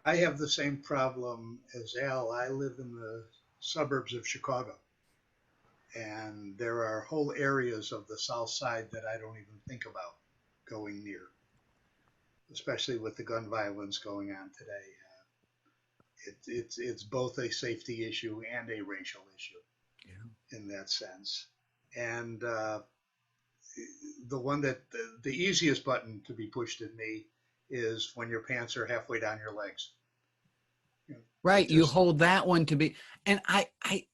I have the same problem as Al. I live in the suburbs of Chicago. And there are whole areas of the South Side that I don't even think about going near, especially with the gun violence going on today. It's both a safety issue and a racial issue in that sense. And the one that the easiest button to be pushed at me is when your pants are halfway down your legs. Right, you hold that one to be, and I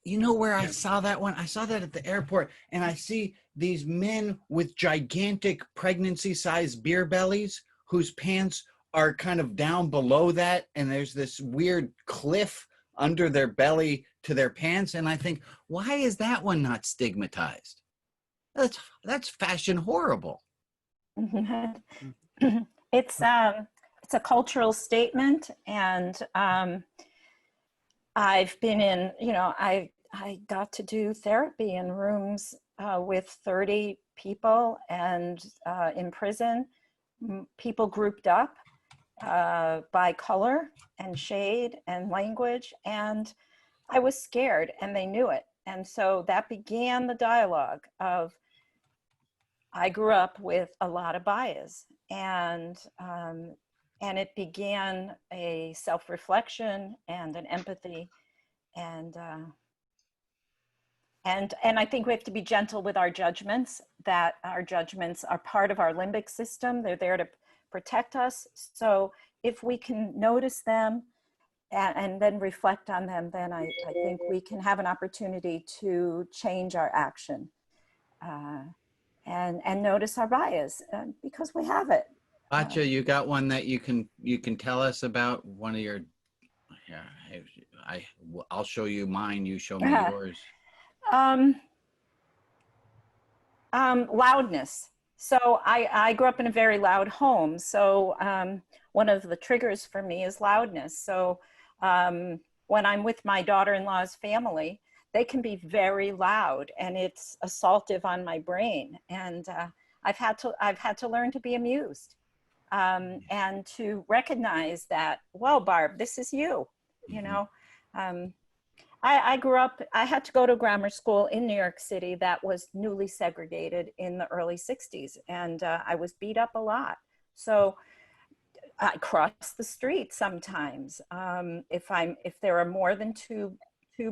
you know where I saw that one? I saw that at the airport, and I see these men with gigantic pregnancy-sized beer bellies whose pants are kind of down below that, and there's this weird cliff under their belly to their pants, and I think, why is that one not stigmatized? That's fashion horrible. It's a cultural statement, and I've been in, I got to do therapy in rooms with 30 people, and in prison, people grouped up by color and shade and language, and I was scared, and they knew it. And so that began the dialogue of, I grew up with a lot of bias, and it began a self-reflection and an empathy, and I think we have to be gentle with our judgments, that our judgments are part of our limbic system. They're there to protect us. So if we can notice them and then reflect on them, then I think we can have an opportunity to change our action and notice our bias because we have it. Botcha, you got one that you can tell us about? One of your, I'll show you mine. You show me yours. Loudness. So I grew up in a very loud home. So one of the triggers for me is loudness. So when I'm with my daughter-in-law's family, they can be very loud, and it's assaultive on my brain. And I've had to learn to be amused. And to recognize that, well, Barb, this is you, I grew up, I had to go to grammar school in New York City that was newly segregated in the early 60s. And I was beat up a lot. So I cross the street sometimes. If there are more than two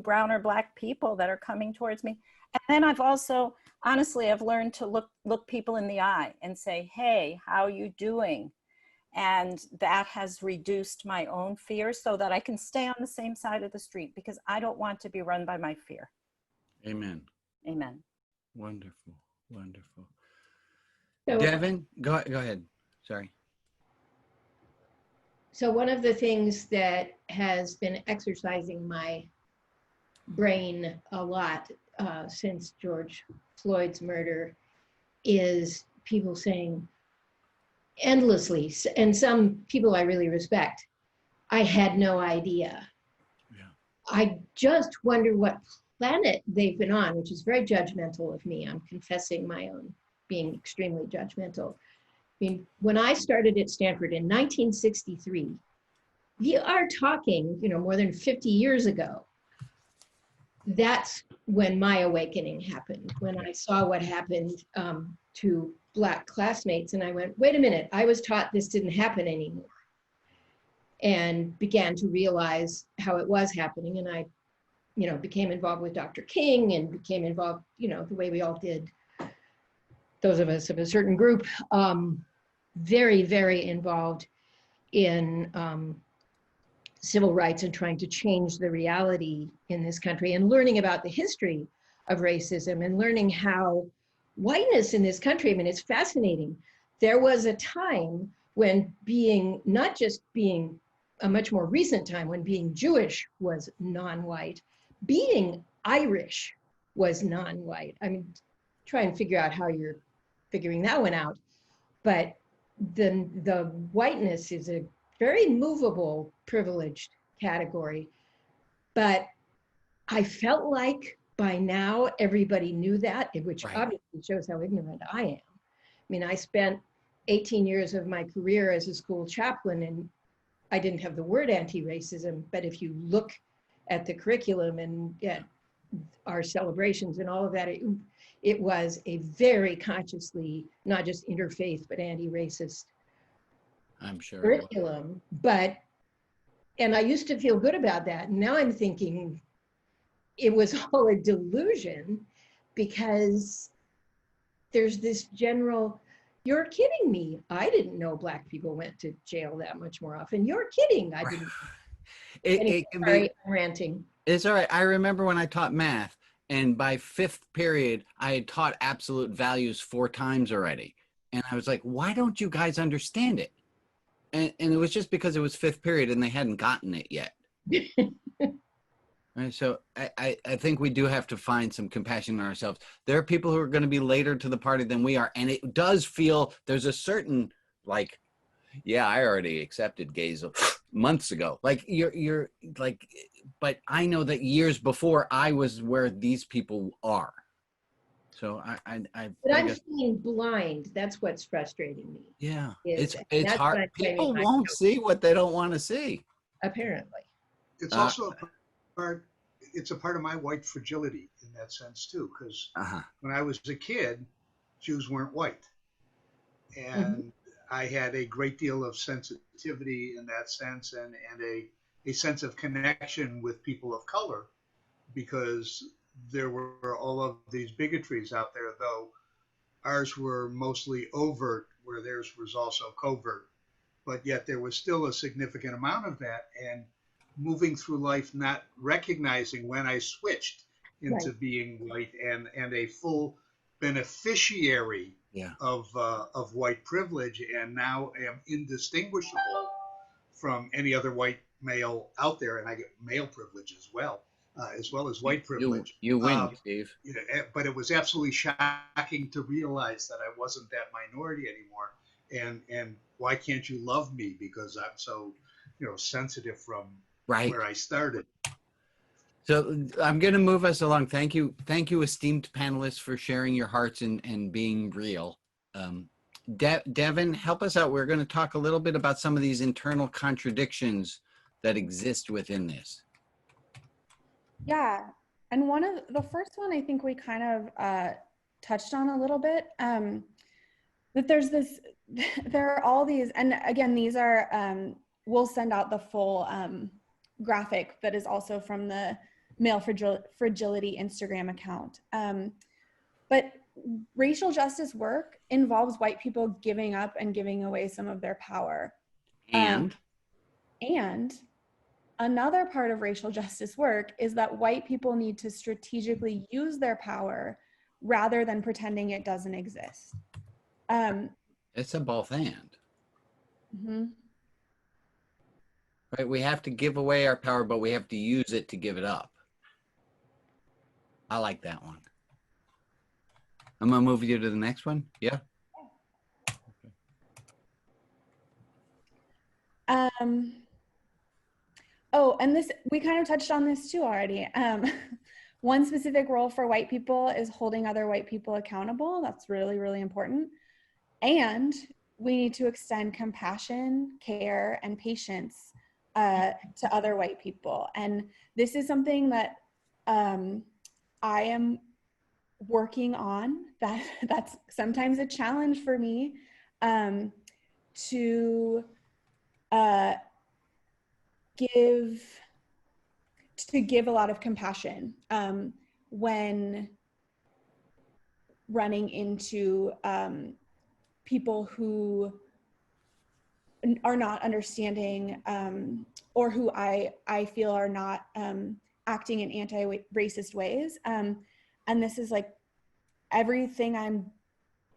brown or black people that are coming towards me. And then I've also, honestly, I've learned to look people in the eye and say, hey, how are you doing? And that has reduced my own fear so that I can stay on the same side of the street, because I don't want to be run by my fear. Amen. Amen. Wonderful. Wonderful. So, Devin, go ahead. Sorry. So one of the things that has been exercising my brain a lot since George Floyd's murder is people saying, endlessly. And some people I really respect, I had no idea. Yeah. I just wonder what planet they've been on, which is very judgmental of me. I'm confessing my own being extremely judgmental. I mean, when I started at Stanford in 1963, we are talking, more than 50 years ago. That's when my awakening happened, when I saw what happened to Black classmates. And I went, wait a minute, I was taught this didn't happen anymore. And began to realize how it was happening. And I, became involved with Dr. King and became involved, the way we all did, those of us of a certain group, very, very involved in civil rights and trying to change the reality in this country, and learning about the history of racism and learning how whiteness in this country, I mean, it's fascinating. There was a time when not just being a much more recent time, when being Jewish was non-white, being Irish was non-white. I mean, try and figure out how you're figuring that one out. But the whiteness is a very movable, privileged category. But I felt like by now everybody knew that, which obviously shows how ignorant I am. I mean, I spent 18 years of my career as a school chaplain, and I didn't have the word anti-racism, but if you look at the curriculum and at our celebrations and all of that, it was a very consciously, not just interfaith, but anti-racist, I'm sure, curriculum. And I used to feel good about that. And now I'm thinking it was all a delusion, because there's this general, you're kidding me. I didn't know Black people went to jail that much more often. You're kidding. I didn't. It can Sorry, be. I'm ranting. It's all right. I remember when I taught math, and by fifth period, I had taught absolute values 4 times already. And I was like, why don't you guys understand it? And it was just because it was fifth period and they hadn't gotten it yet. Right, so I think we do have to find some compassion in ourselves. There are people who are going to be later to the party than we are. And it does feel there's a certain, like, yeah, I already accepted gays months ago. Like you're like, but I know that years before I was where these people are. So But I'm feeling blind. That's what's frustrating me. Yeah, It's hard. People won't see what they don't want to see. Apparently. It's also it's a part of my white fragility in that sense too, because when I was a kid, Jews weren't white. And I had a great deal of sensitivity in that sense, and a sense of connection with people of color, because there were all of these bigotries out there, though ours were mostly overt, where theirs was also covert. But yet there was still a significant amount of that. And moving through life, not recognizing when I switched into being white and a full beneficiary of white privilege, and now am indistinguishable from any other white male out there, and I get male privilege as well as white privilege. You win, Steve. But it was absolutely shocking to realize that I wasn't that minority anymore, and why can't you love me because I'm so sensitive from where I started. So I'm going to move us along. Thank you, esteemed panelists, for sharing your hearts and being real. Devin, help us out. We're going to talk a little bit about some of these internal contradictions that exist within this. Yeah, and the first one I think we kind of touched on a little bit, that there are all these, and again, these are, we'll send out the full graphic that is also from the Male Fragility Instagram account. But racial justice work involves white people giving up and giving away some of their power. And another part of racial justice work is that white people need to strategically use their power rather than pretending it doesn't exist. It's a both and. Right, we have to give away our power, but we have to use it to give it up. I like that one. I'm gonna move you to the next one. Yeah. Okay. Oh, and this, we kind of touched on this too already. One specific role for white people is holding other white people accountable. That's really, really important. And we need to extend compassion, care, and patience to other white people. And this is something that I am working on. That's sometimes a challenge for me, to give a lot of compassion when running into people who are not understanding or who I feel are not acting in anti-racist ways. And this is like everything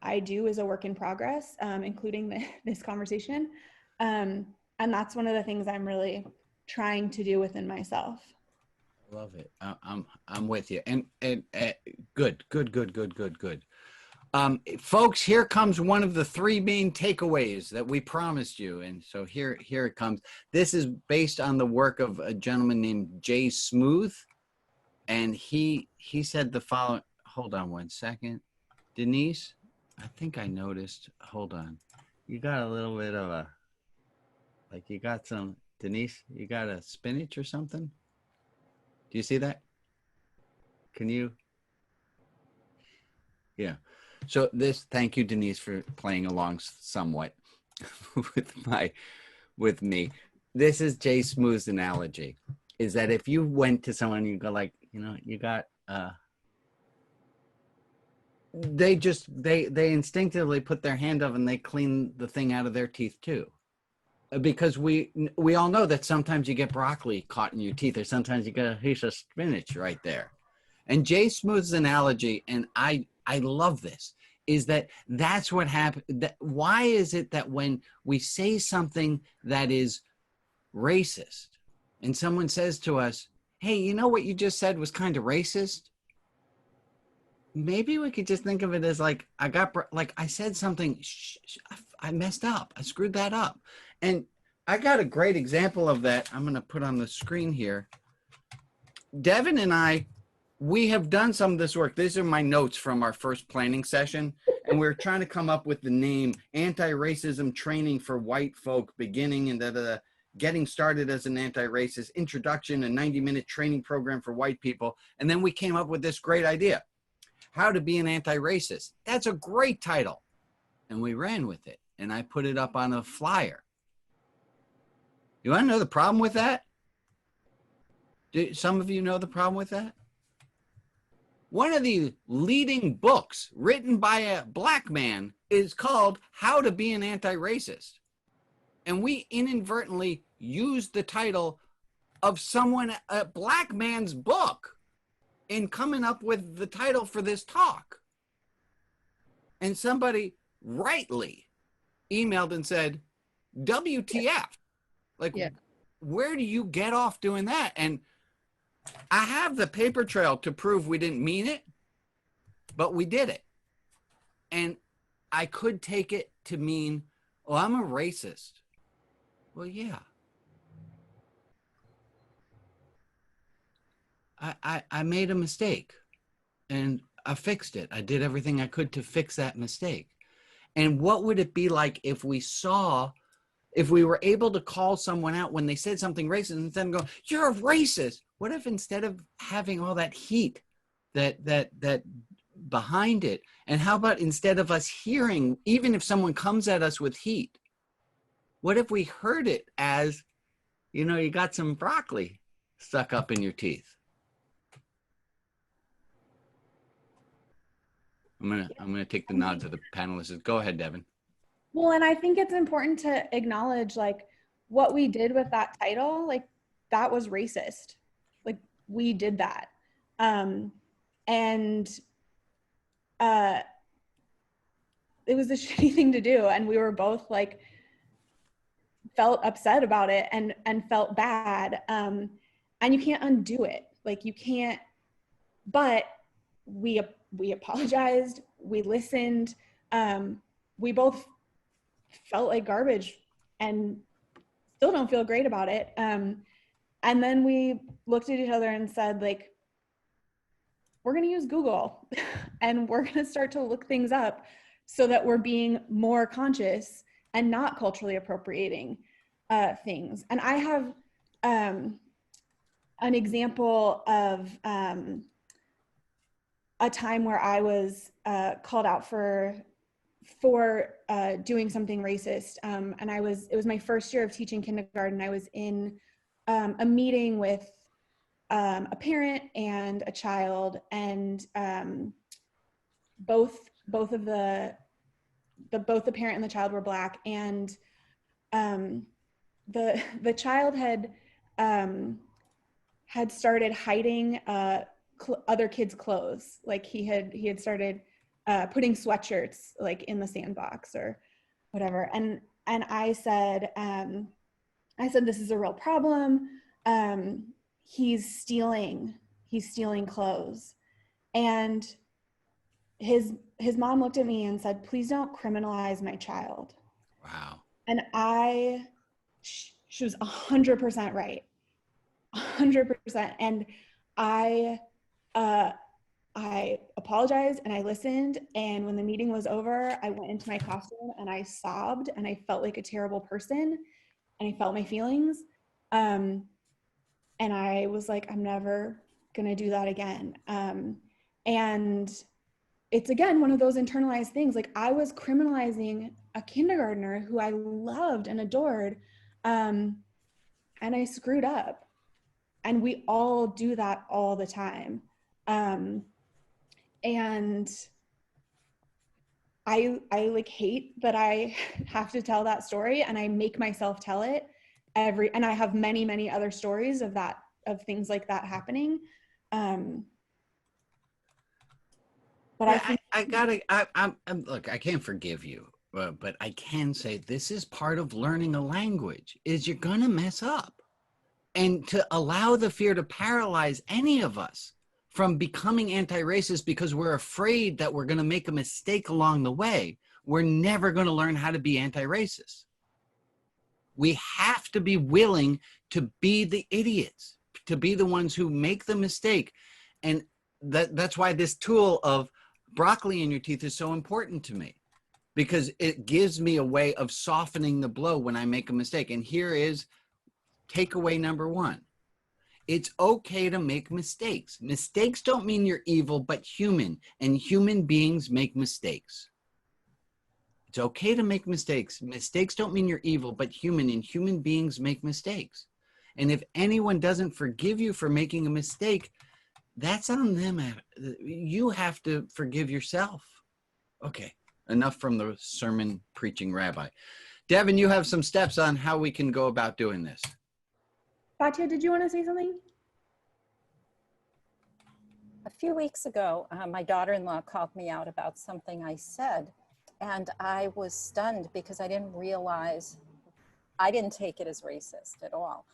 I do is a work in progress, including this conversation. And that's one of the things I'm really trying to do within myself. I love it. I'm with you. And good. Folks, here comes one of the three main takeaways that we promised you. And so here it comes. This is based on the work of a gentleman named Jay Smooth. And he said the following. Hold on one second. Denise, I think I noticed. Hold on. You got a little bit of a, like you got some, Denise, you got a spinach or something? Do you see that? Can you? Yeah. So thank you, Denise, for playing along somewhat with me. This is Jay Smooth's analogy, is that if you went to someone, you go like, you got, they instinctively put their hand up and they clean the thing out of their teeth too. Because we all know that sometimes you get broccoli caught in your teeth, or sometimes you get a piece of spinach right there. And Jay Smooth's analogy, and I love this, is that's what happened. Why is it that when we say something that is racist and someone says to us, hey, you know what you just said was kind of racist? Maybe we could just think of it as like, I said something, I messed up. I screwed that up. And I got a great example of that. I'm going to put on the screen here. Devin and we have done some of this work. These are my notes from our first planning session. And we're trying to come up with the name Anti-Racism Training for White Folk, beginning and getting started as an anti-racist, introduction, a 90-minute training program for white people. And then we came up with this great idea. How to be an anti-racist. That's a great title. And we ran with it. And I put it up on a flyer. You want to know the problem with that? Do some of you know the problem with that? One of the leading books written by a black man is called How to Be an Anti-Racist. And we inadvertently used the title of a black man's book in coming up with the title for this talk. And somebody rightly emailed and said, WTF? Like, yeah. Where do you get off doing that? And I have the paper trail to prove we didn't mean it, but we did it. And I could take it to mean, oh, I'm a racist. Well, yeah. I made a mistake and I fixed it. I did everything I could to fix that mistake. And what would it be like if we were able to call someone out when they said something racist and then go, you're a racist? What if instead of having all that heat that behind it, and how about instead of us hearing, even if someone comes at us with heat, what if we heard it as, you got some broccoli stuck up in your teeth? I'm gonna take the nods of the panelists. Go ahead, Devin. Well, and I think it's important to acknowledge like what we did with that title, like that was racist. Like we did that. And it was a shitty thing to do. And we were both like, felt upset about it and felt bad. And you can't undo it. Like you can't, but we apologized, we listened, we both felt like garbage and still don't feel great about it. And then we looked at each other and said, like, we're going to use Google and we're going to start to look things up so that we're being more conscious and not culturally appropriating things. And I have an example of a time where I was called out for doing something racist. And it was my first year of teaching kindergarten. I was in a meeting with a parent and a child, and both the parent and the child were Black, and the child had started hiding other kids' clothes. Like he had started putting sweatshirts like in the sandbox or whatever. And I said, this is a real problem. He's stealing clothes. And his mom looked at me and said, please don't criminalize my child. Wow. And she was 100% right. 100%. And I apologized and I listened. And when the meeting was over, I went into my classroom and I sobbed and I felt like a terrible person and I felt my feelings. And I was like, I'm never gonna do that again. And it's, again, one of those internalized things. Like, I was criminalizing a kindergartner who I loved and adored, and I screwed up. And we all do that all the time. And I like hate that I have to tell that story, and I make myself tell it and I have many, many other stories of things like that happening. But look, I can't forgive you, but I can say this is part of learning a language, is you're going to mess up. And to allow the fear to paralyze any of us from becoming anti-racist because we're afraid that we're going to make a mistake along the way, we're never going to learn how to be anti-racist. We have to be willing to be the idiots, to be the ones who make the mistake. And that's why this tool of broccoli in your teeth is so important to me, because it gives me a way of softening the blow when I make a mistake. And here is takeaway number one. It's okay to make mistakes. Mistakes don't mean you're evil, but human, and human beings make mistakes. It's okay to make mistakes. Mistakes don't mean you're evil, but human, and human beings make mistakes. And if anyone doesn't forgive you for making a mistake, that's on them. You have to forgive yourself. Okay, enough from the sermon preaching rabbi. Devin, you have some steps on how we can go about doing this. Batya, did you want to say something? A few weeks ago, my daughter-in-law called me out about something I said, and I was stunned because I didn't realize, I didn't take it as racist at all.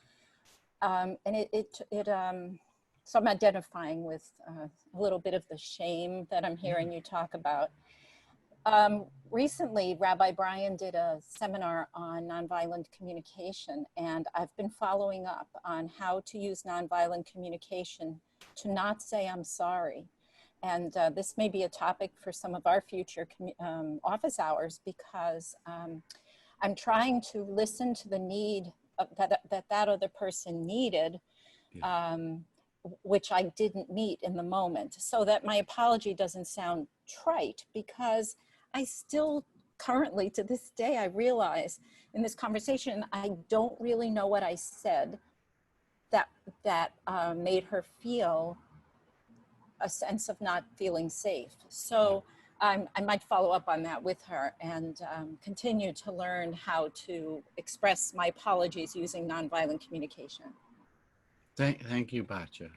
So I'm identifying with a little bit of the shame that I'm hearing you talk about. Recently, Rabbi Brian did a seminar on nonviolent communication, and I've been following up on how to use nonviolent communication to not say I'm sorry. And this may be a topic for some of our future office hours, because I'm trying to listen to the need that other person needed, which I didn't meet in the moment, so that my apology doesn't sound trite, because I still currently, to this day, I realize in this conversation, I don't really know what I said that made her feel a sense of not feeling safe. So I might follow up on that with her and continue to learn how to express my apologies using nonviolent communication. Thank you, Batya.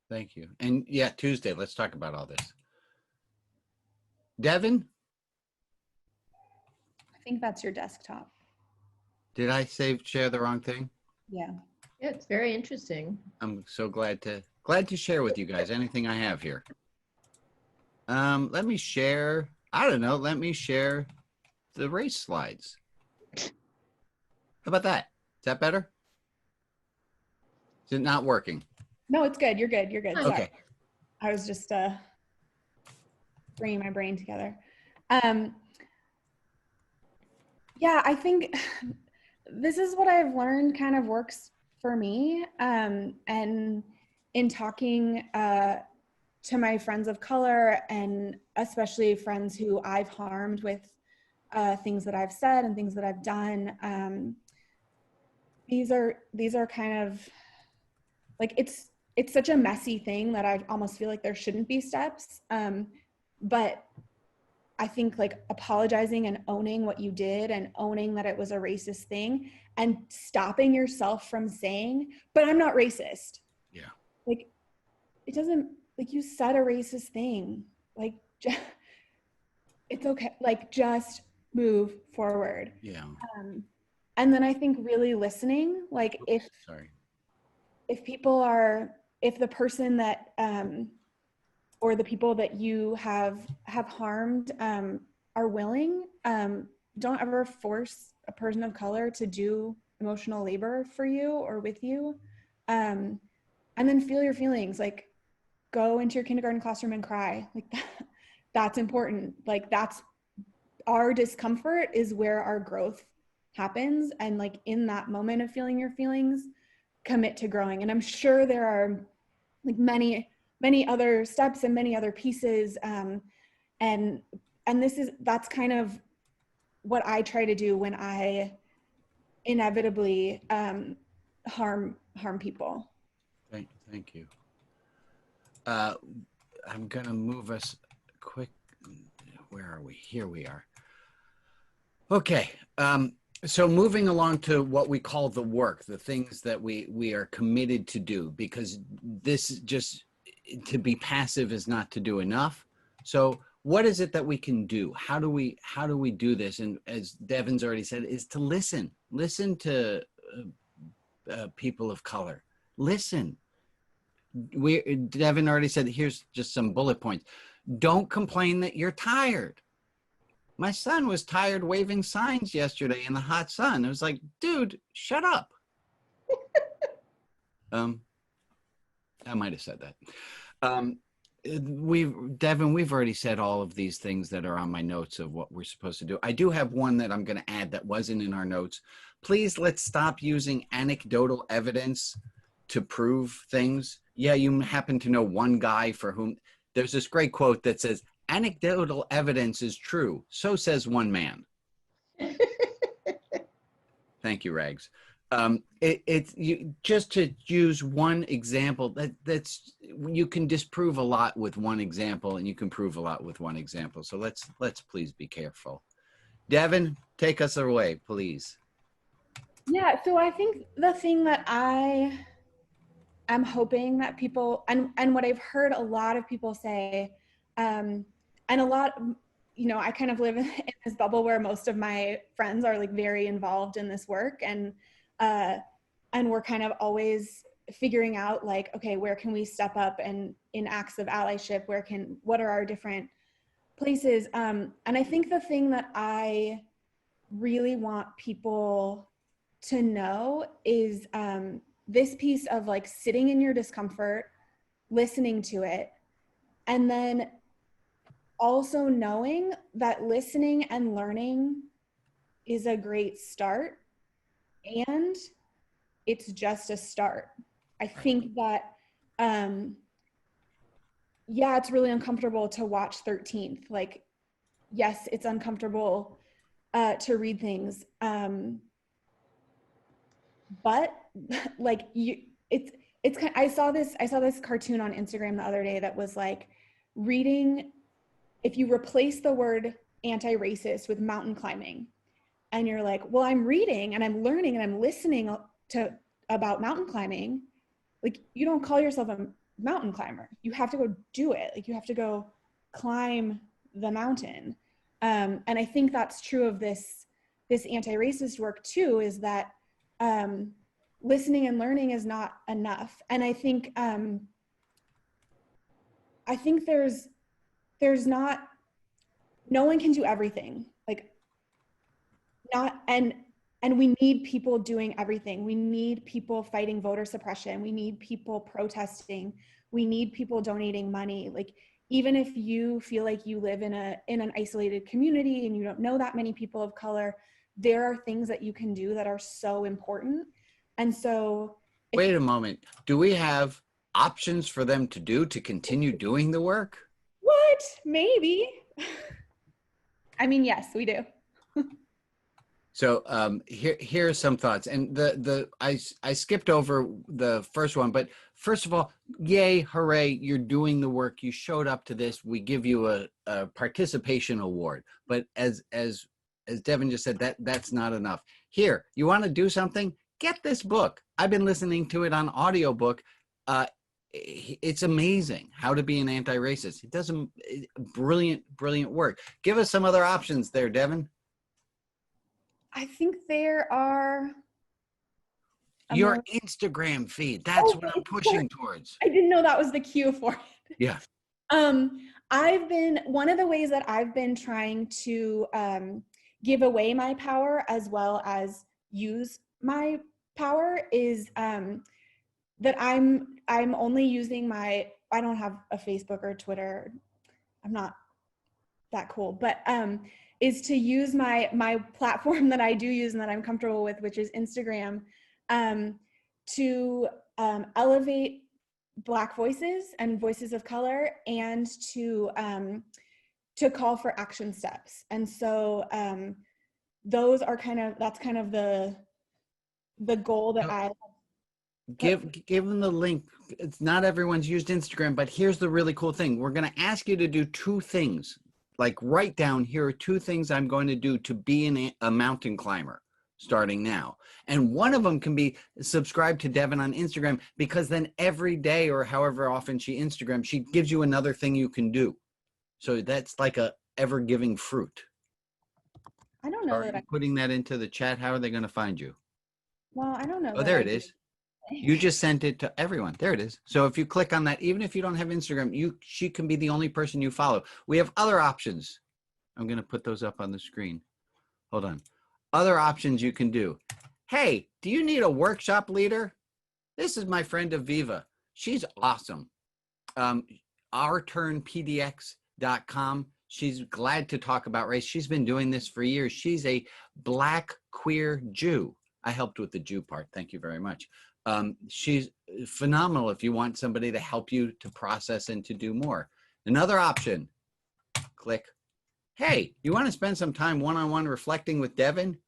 Thank you. And yeah, Tuesday, let's talk about all this. Devin? I think that's your desktop. Did I share the wrong thing? Yeah. Yeah, it's very interesting. I'm so glad to share with you guys anything I have here. Let me share, let me share the race slides. How about that? that better? Is it not working? No, it's good. You're good. You're good. Sorry. Okay. I was just bringing my brain together. Yeah, I think this is what I've learned kind of works for me. And in talking to my friends of color, and especially friends who I've harmed with things that I've said and things that I've done, these are kind of like, it's such a messy thing that I almost feel like there shouldn't be steps. But I think like apologizing and owning what you did and owning that it was a racist thing and stopping yourself from saying, but I'm not racist. Yeah. Like, it doesn't, like, you said a racist thing. Like, it's okay. Like, just move forward. Yeah. And then I think really listening, like if people are, if the person that, or the people that you have harmed are willing, don't ever force a person of color to do emotional labor for you or with you. And then feel your feelings, like go into your kindergarten classroom and cry. Like that's important. Like that's, our discomfort is where our growth happens. And like in that moment of feeling your feelings, commit to growing. And I'm sure there are like many other steps and many other pieces. And that's kind of what I try to do when I inevitably harm people. Thank you. I'm gonna move us quick. Where are we? Here we are. Okay. So moving along to what we call the work, the things that we are committed to do, because this just, to be passive is not to do enough. So what is it that we can do? How do we do this? And as Devin's already said, is to listen to people of color. Listen. Devin already said, here's just some bullet points. Don't complain that you're tired. My son was tired waving signs yesterday in the hot sun. It was like, dude, shut up. I might have said that. Devin, we've already said all of these things that are on my notes of what we're supposed to do. I do have one that I'm going to add that wasn't in our notes. Please, let's stop using anecdotal evidence to prove things. Yeah, you happen to know one guy for whom there's this great quote that says, anecdotal evidence is true. So says one man. Thank you, Rags. You just to use one example, that's you can disprove a lot with one example, and you can prove a lot with one example. So let's please be careful. Devin, take us away, please. Yeah, so I think the thing that I'm hoping that people, and what I've heard a lot of people say, and a lot, you know, I kind of live in this bubble where most of my friends are like very involved in this work, and we're kind of always figuring out like, okay, where can we step up and in acts of allyship, what are our different places? And I think the thing that I really want people to know is this piece of like sitting in your discomfort, listening to it, and then also knowing that listening and learning is a great start, and it's just a start. I think that, yeah, it's really uncomfortable to watch 13th. Like, yes, it's uncomfortable to read things. But like it's kind of, I saw this cartoon on Instagram the other day that was like, reading, if you replace the word anti-racist with mountain climbing, and you're like, well, I'm reading and I'm learning and I'm listening to about mountain climbing, like, you don't call yourself a mountain climber. You have to go do it. Like, you have to go climb the mountain. And I think that's true of this anti-racist work too, is that listening and learning is not enough. And I think there's not, no one can do everything. Like, not, and And we need people doing everything. We need people fighting voter suppression. We need people protesting. We need people donating money. Like, even if you feel like you live in an isolated community and you don't know that many people of color, there are things that you can do that are so important. And so wait a moment. Do we have options for them to do to continue doing the work? What? Maybe. I mean, yes, we do. So here are some thoughts, and I skipped over the first one, but first of all, yay, hooray! You're doing the work. You showed up to this. We give you a participation award. But as Devin just said, that's not enough. Here, you want to do something? Get this book. I've been listening to it on audiobook. It's amazing how to be an anti-racist. It does brilliant work. Give us some other options there, Devin. I think there are. Your Instagram feed. That's what I'm pushing towards. I didn't know that was the cue for it. Yeah. One of the ways that I've been trying to give away my power as well as use my power is that I'm only using I don't have a Facebook or Twitter. I'm not that cool, but is to use my platform that I do use and that I'm comfortable with, which is Instagram, to elevate Black voices and voices of color, and to call for action steps. And so those are that's kind of the goal that I give them the link. It's not everyone's used Instagram, but here's the really cool thing. We're going to ask you to do two things. Like, write down, here are two things I'm going to do to be a mountain climber starting now. And one of them can be subscribe to Devin on Instagram, because then every day or however often she Instagrams, she gives you another thing you can do. So that's like a ever-giving fruit. I don't know that I'm putting that into the chat. How are they going to find you? Well, I don't know. Oh, there it is. You just sent it to everyone. There it is. So if you click on that, even if you don't have Instagram, she can be the only person you follow. We have other options. I'm going to put those up on the screen. Hold on. Other options you can do. Hey, do you need a workshop leader? This is my friend Aviva. She's awesome. OurTurnPDX.com. She's glad to talk about race. She's been doing this for years. She's a Black queer Jew. I helped with the Jew part. Thank you very much. She's phenomenal if you want somebody to help you to process and to do more. Another option, click. Hey, you want to spend some time one-on-one reflecting with Devin?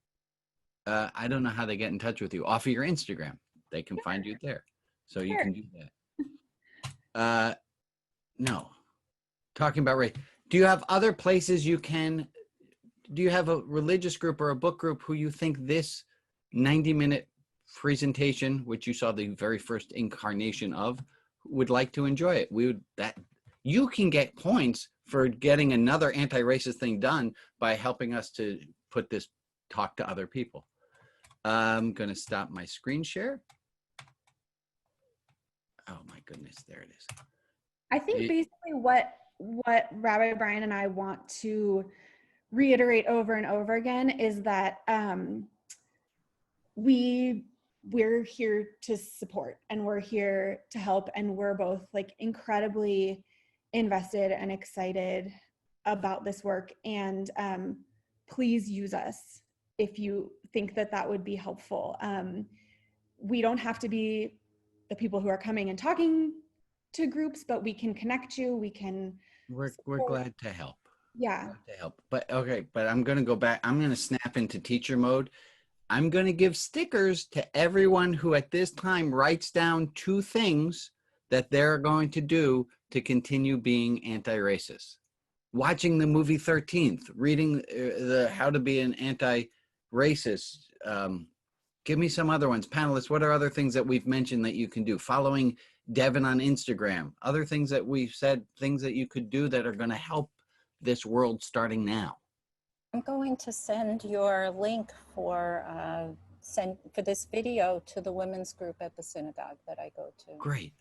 I don't know how they get in touch with you. Off of your Instagram. They can find you there. So you can do that. No. Talking about race. Do you have other places do you have a religious group or a book group who you think this 90-minute presentation, which you saw the very first incarnation of, would like to enjoy it? You can get points for getting another anti-racist thing done by helping us to put this talk to other people. I'm going to stop my screen share. Oh my goodness, there it is. I think basically what Rabbi Brian and I want to reiterate over and over again is that we're here to support, and we're here to help, and we're both like incredibly invested and excited about this work. And please use us if you think that would be helpful. We don't have to be the people who are coming and talking to groups, but we can connect you. We're glad to help. Yeah. Glad to help. But okay, but I'm going to go back. I'm going to snap into teacher mode. I'm going to give stickers to everyone who at this time writes down two things that they're going to do to continue being anti-racist. Watching the movie 13th, reading the How to Be an Anti-Racist. Give me some other ones. Panelists, what are other things that we've mentioned that you can do? Following Devin on Instagram. Other things that we've said, things that you could do that are going to help this world starting now. I'm going to send your link for this video to the women's group at the synagogue that I go to. Great.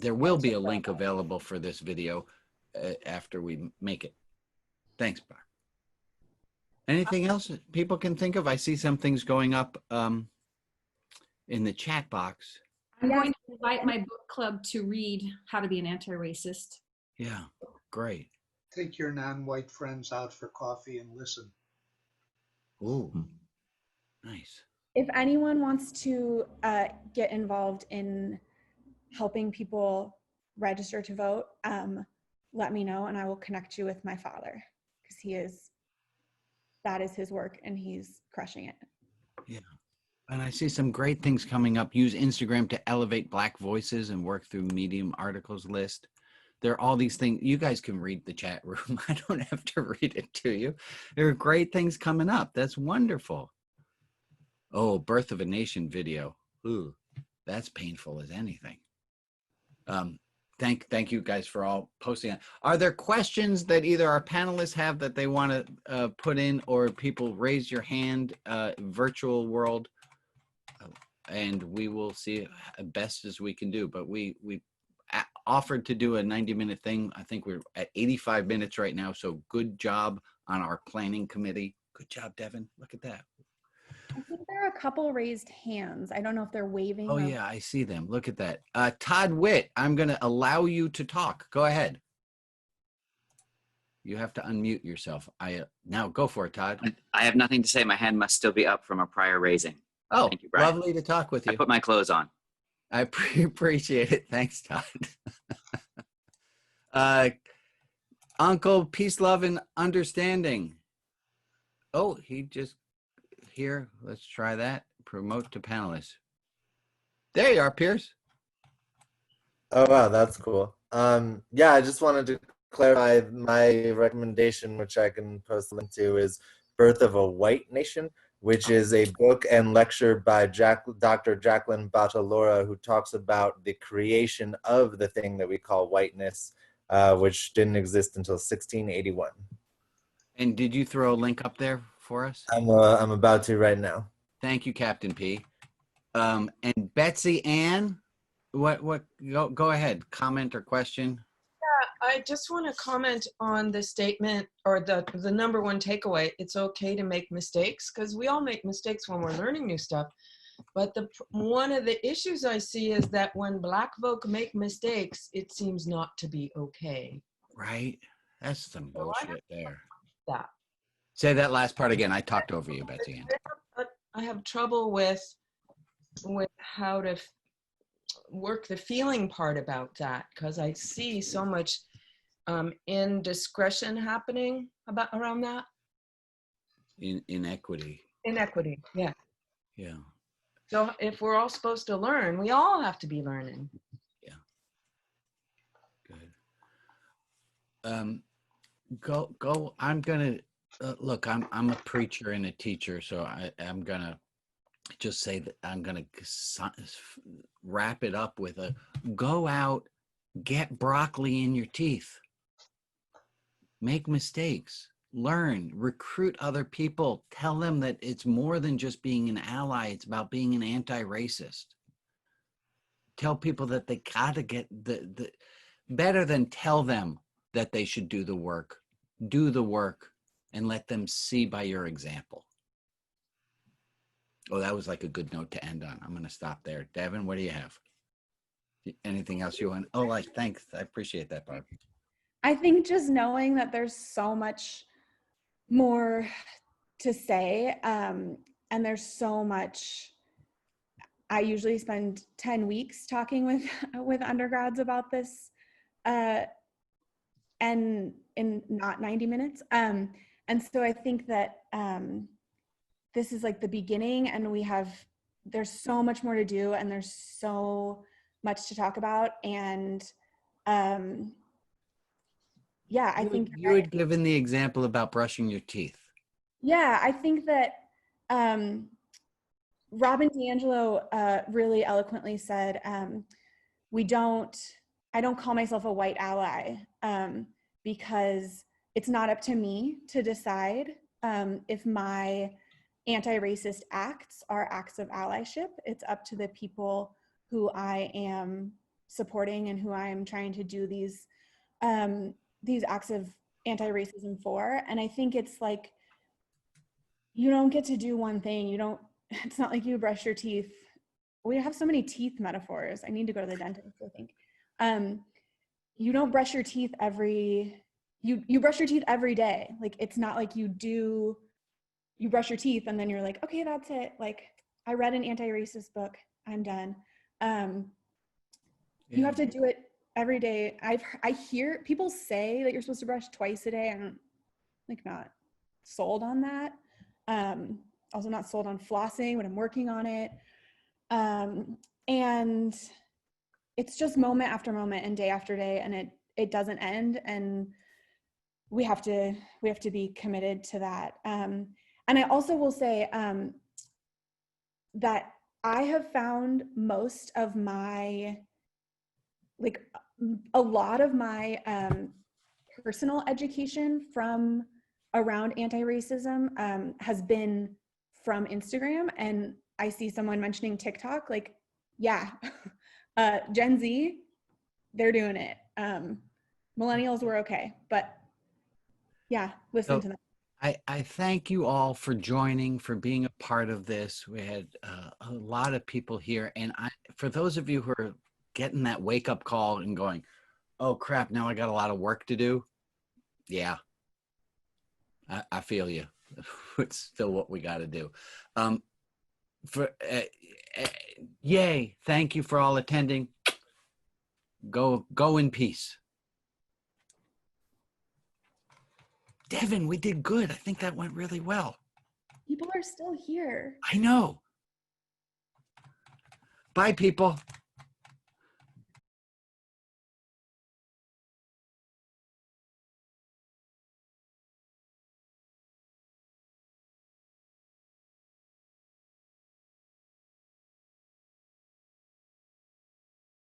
There will be a link available for this video after we make it. Thanks, Bar. Anything else people can think of? I see some things going up in the chat box. I'm going to invite my book club to read How to Be an Anti-Racist. Yeah, great. Take your non-white friends out for coffee and listen. Ooh, nice. If anyone wants to get involved in helping people register to vote, let me know and I will connect you with my father, because that is his work and he's crushing it. Yeah. And I see some great things coming up. Use Instagram to elevate Black voices and work through Medium articles list. There are all these things. You guys can read the chat room. I don't have to read it to you. There are great things coming up. That's wonderful. Oh, Birth of a Nation video. Ooh, that's painful as anything. Thank you guys for all posting it. Are there questions that either our panelists have that they want to put in, or people raise your hand, virtual world, and we will see best as we can do. But we offered to do a 90-minute thing. I think we're at 85 minutes right now. So good job on our planning committee. Good job, Devin. Look at that. I think there are a couple raised hands. I don't know if they're waving. Oh, yeah, I see them. Look at that. Todd Witt, I'm going to allow you to talk. Go ahead. You have to unmute yourself. Now go for it, Todd. I have nothing to say. My hand must still be up from a prior raising. Oh, thank you, Brian. Lovely to talk with you. I put my clothes on. I appreciate it. Thanks, Todd. Uncle, peace, love, and understanding. Oh, he just here. Let's try that. Promote to panelists. There you are, Pierce. Oh, wow, that's cool. Yeah, I just wanted to clarify my recommendation, which I can post a link to, is Birth of a White Nation, which is a book and lecture by Dr. Jacqueline Batalora, who talks about the creation of the thing that we call whiteness, which didn't exist until 1681. And did you throw a link up there for us? I'm about to right now. Thank you, Captain P. And Betsy Ann, go ahead, comment or question. Yeah, I just want to comment on the statement, or the number one takeaway. It's okay to make mistakes, because we all make mistakes when we're learning new stuff. But one of the issues I see is that when Black folk make mistakes, it seems not to be okay. Right? That's some bullshit there. That. Say that last part again. I talked over you, Betsy Ann. I have trouble with how to work the feeling part about that, because I see so much indiscretion happening around that. Inequity. Inequity, yeah. Yeah. So if we're all supposed to learn, we all have to be learning. Yeah. Good. Go. I'm gonna look. I'm a preacher and a teacher, so I'm gonna just say that I'm gonna wrap it up with go out, get broccoli in your teeth, make mistakes, learn, recruit other people, tell them that it's more than just being an ally, it's about being an anti-racist. Tell people that they gotta get the better than tell them that they should do the work and let them see by your example. Oh, that was like a good note to end on. I'm going to stop there. Devin, what do you have? Anything else you want? Oh, thanks. I appreciate that, Barb. I think just knowing that there's so much more to say, and there's so much. I usually spend 10 weeks talking with undergrads about this, and in not 90 minutes. And so I think that this is like the beginning, and there's so much more to do, and there's so much to talk about. And yeah, I think you had given the example about brushing your teeth. Yeah, I think that Robin DiAngelo really eloquently said, I don't call myself a white ally because it's not up to me to decide if my anti-racist acts are acts of allyship. It's up to the people who I am supporting and who I am trying to do these acts of anti-racism for. And I think it's like, you don't get to do one thing. It's not like you brush your teeth. We have so many teeth metaphors. I need to go to the dentist, I think. You don't brush your teeth you brush your teeth every day. Like, it's not like you brush your teeth and then you're like, okay, that's it. Like, I read an anti-racist book, I'm done. You have to do it every day. I hear people say that you're supposed to brush twice a day. I'm not sold on that. Also not sold on flossing, but I'm working on it. And it's just moment after moment and day after day, and it doesn't end. And we have to be committed to that. And I also will say that I have found most of my, like, a lot of my personal education from around anti-racism has been from Instagram. And I see someone mentioning TikTok, like, yeah, Gen Z, they're doing it. Millennials were okay, but yeah, listen to them. I thank you all for joining, for being a part of this. We had a lot of people here. And for those of you who are getting that wake-up call and going, oh, crap, now I got a lot of work to do. Yeah, I feel you. It's still what we got to do. Yay, thank you for all attending. Go in peace. Devin, we did good. I think that went really well. People are still here. I know. Bye, people.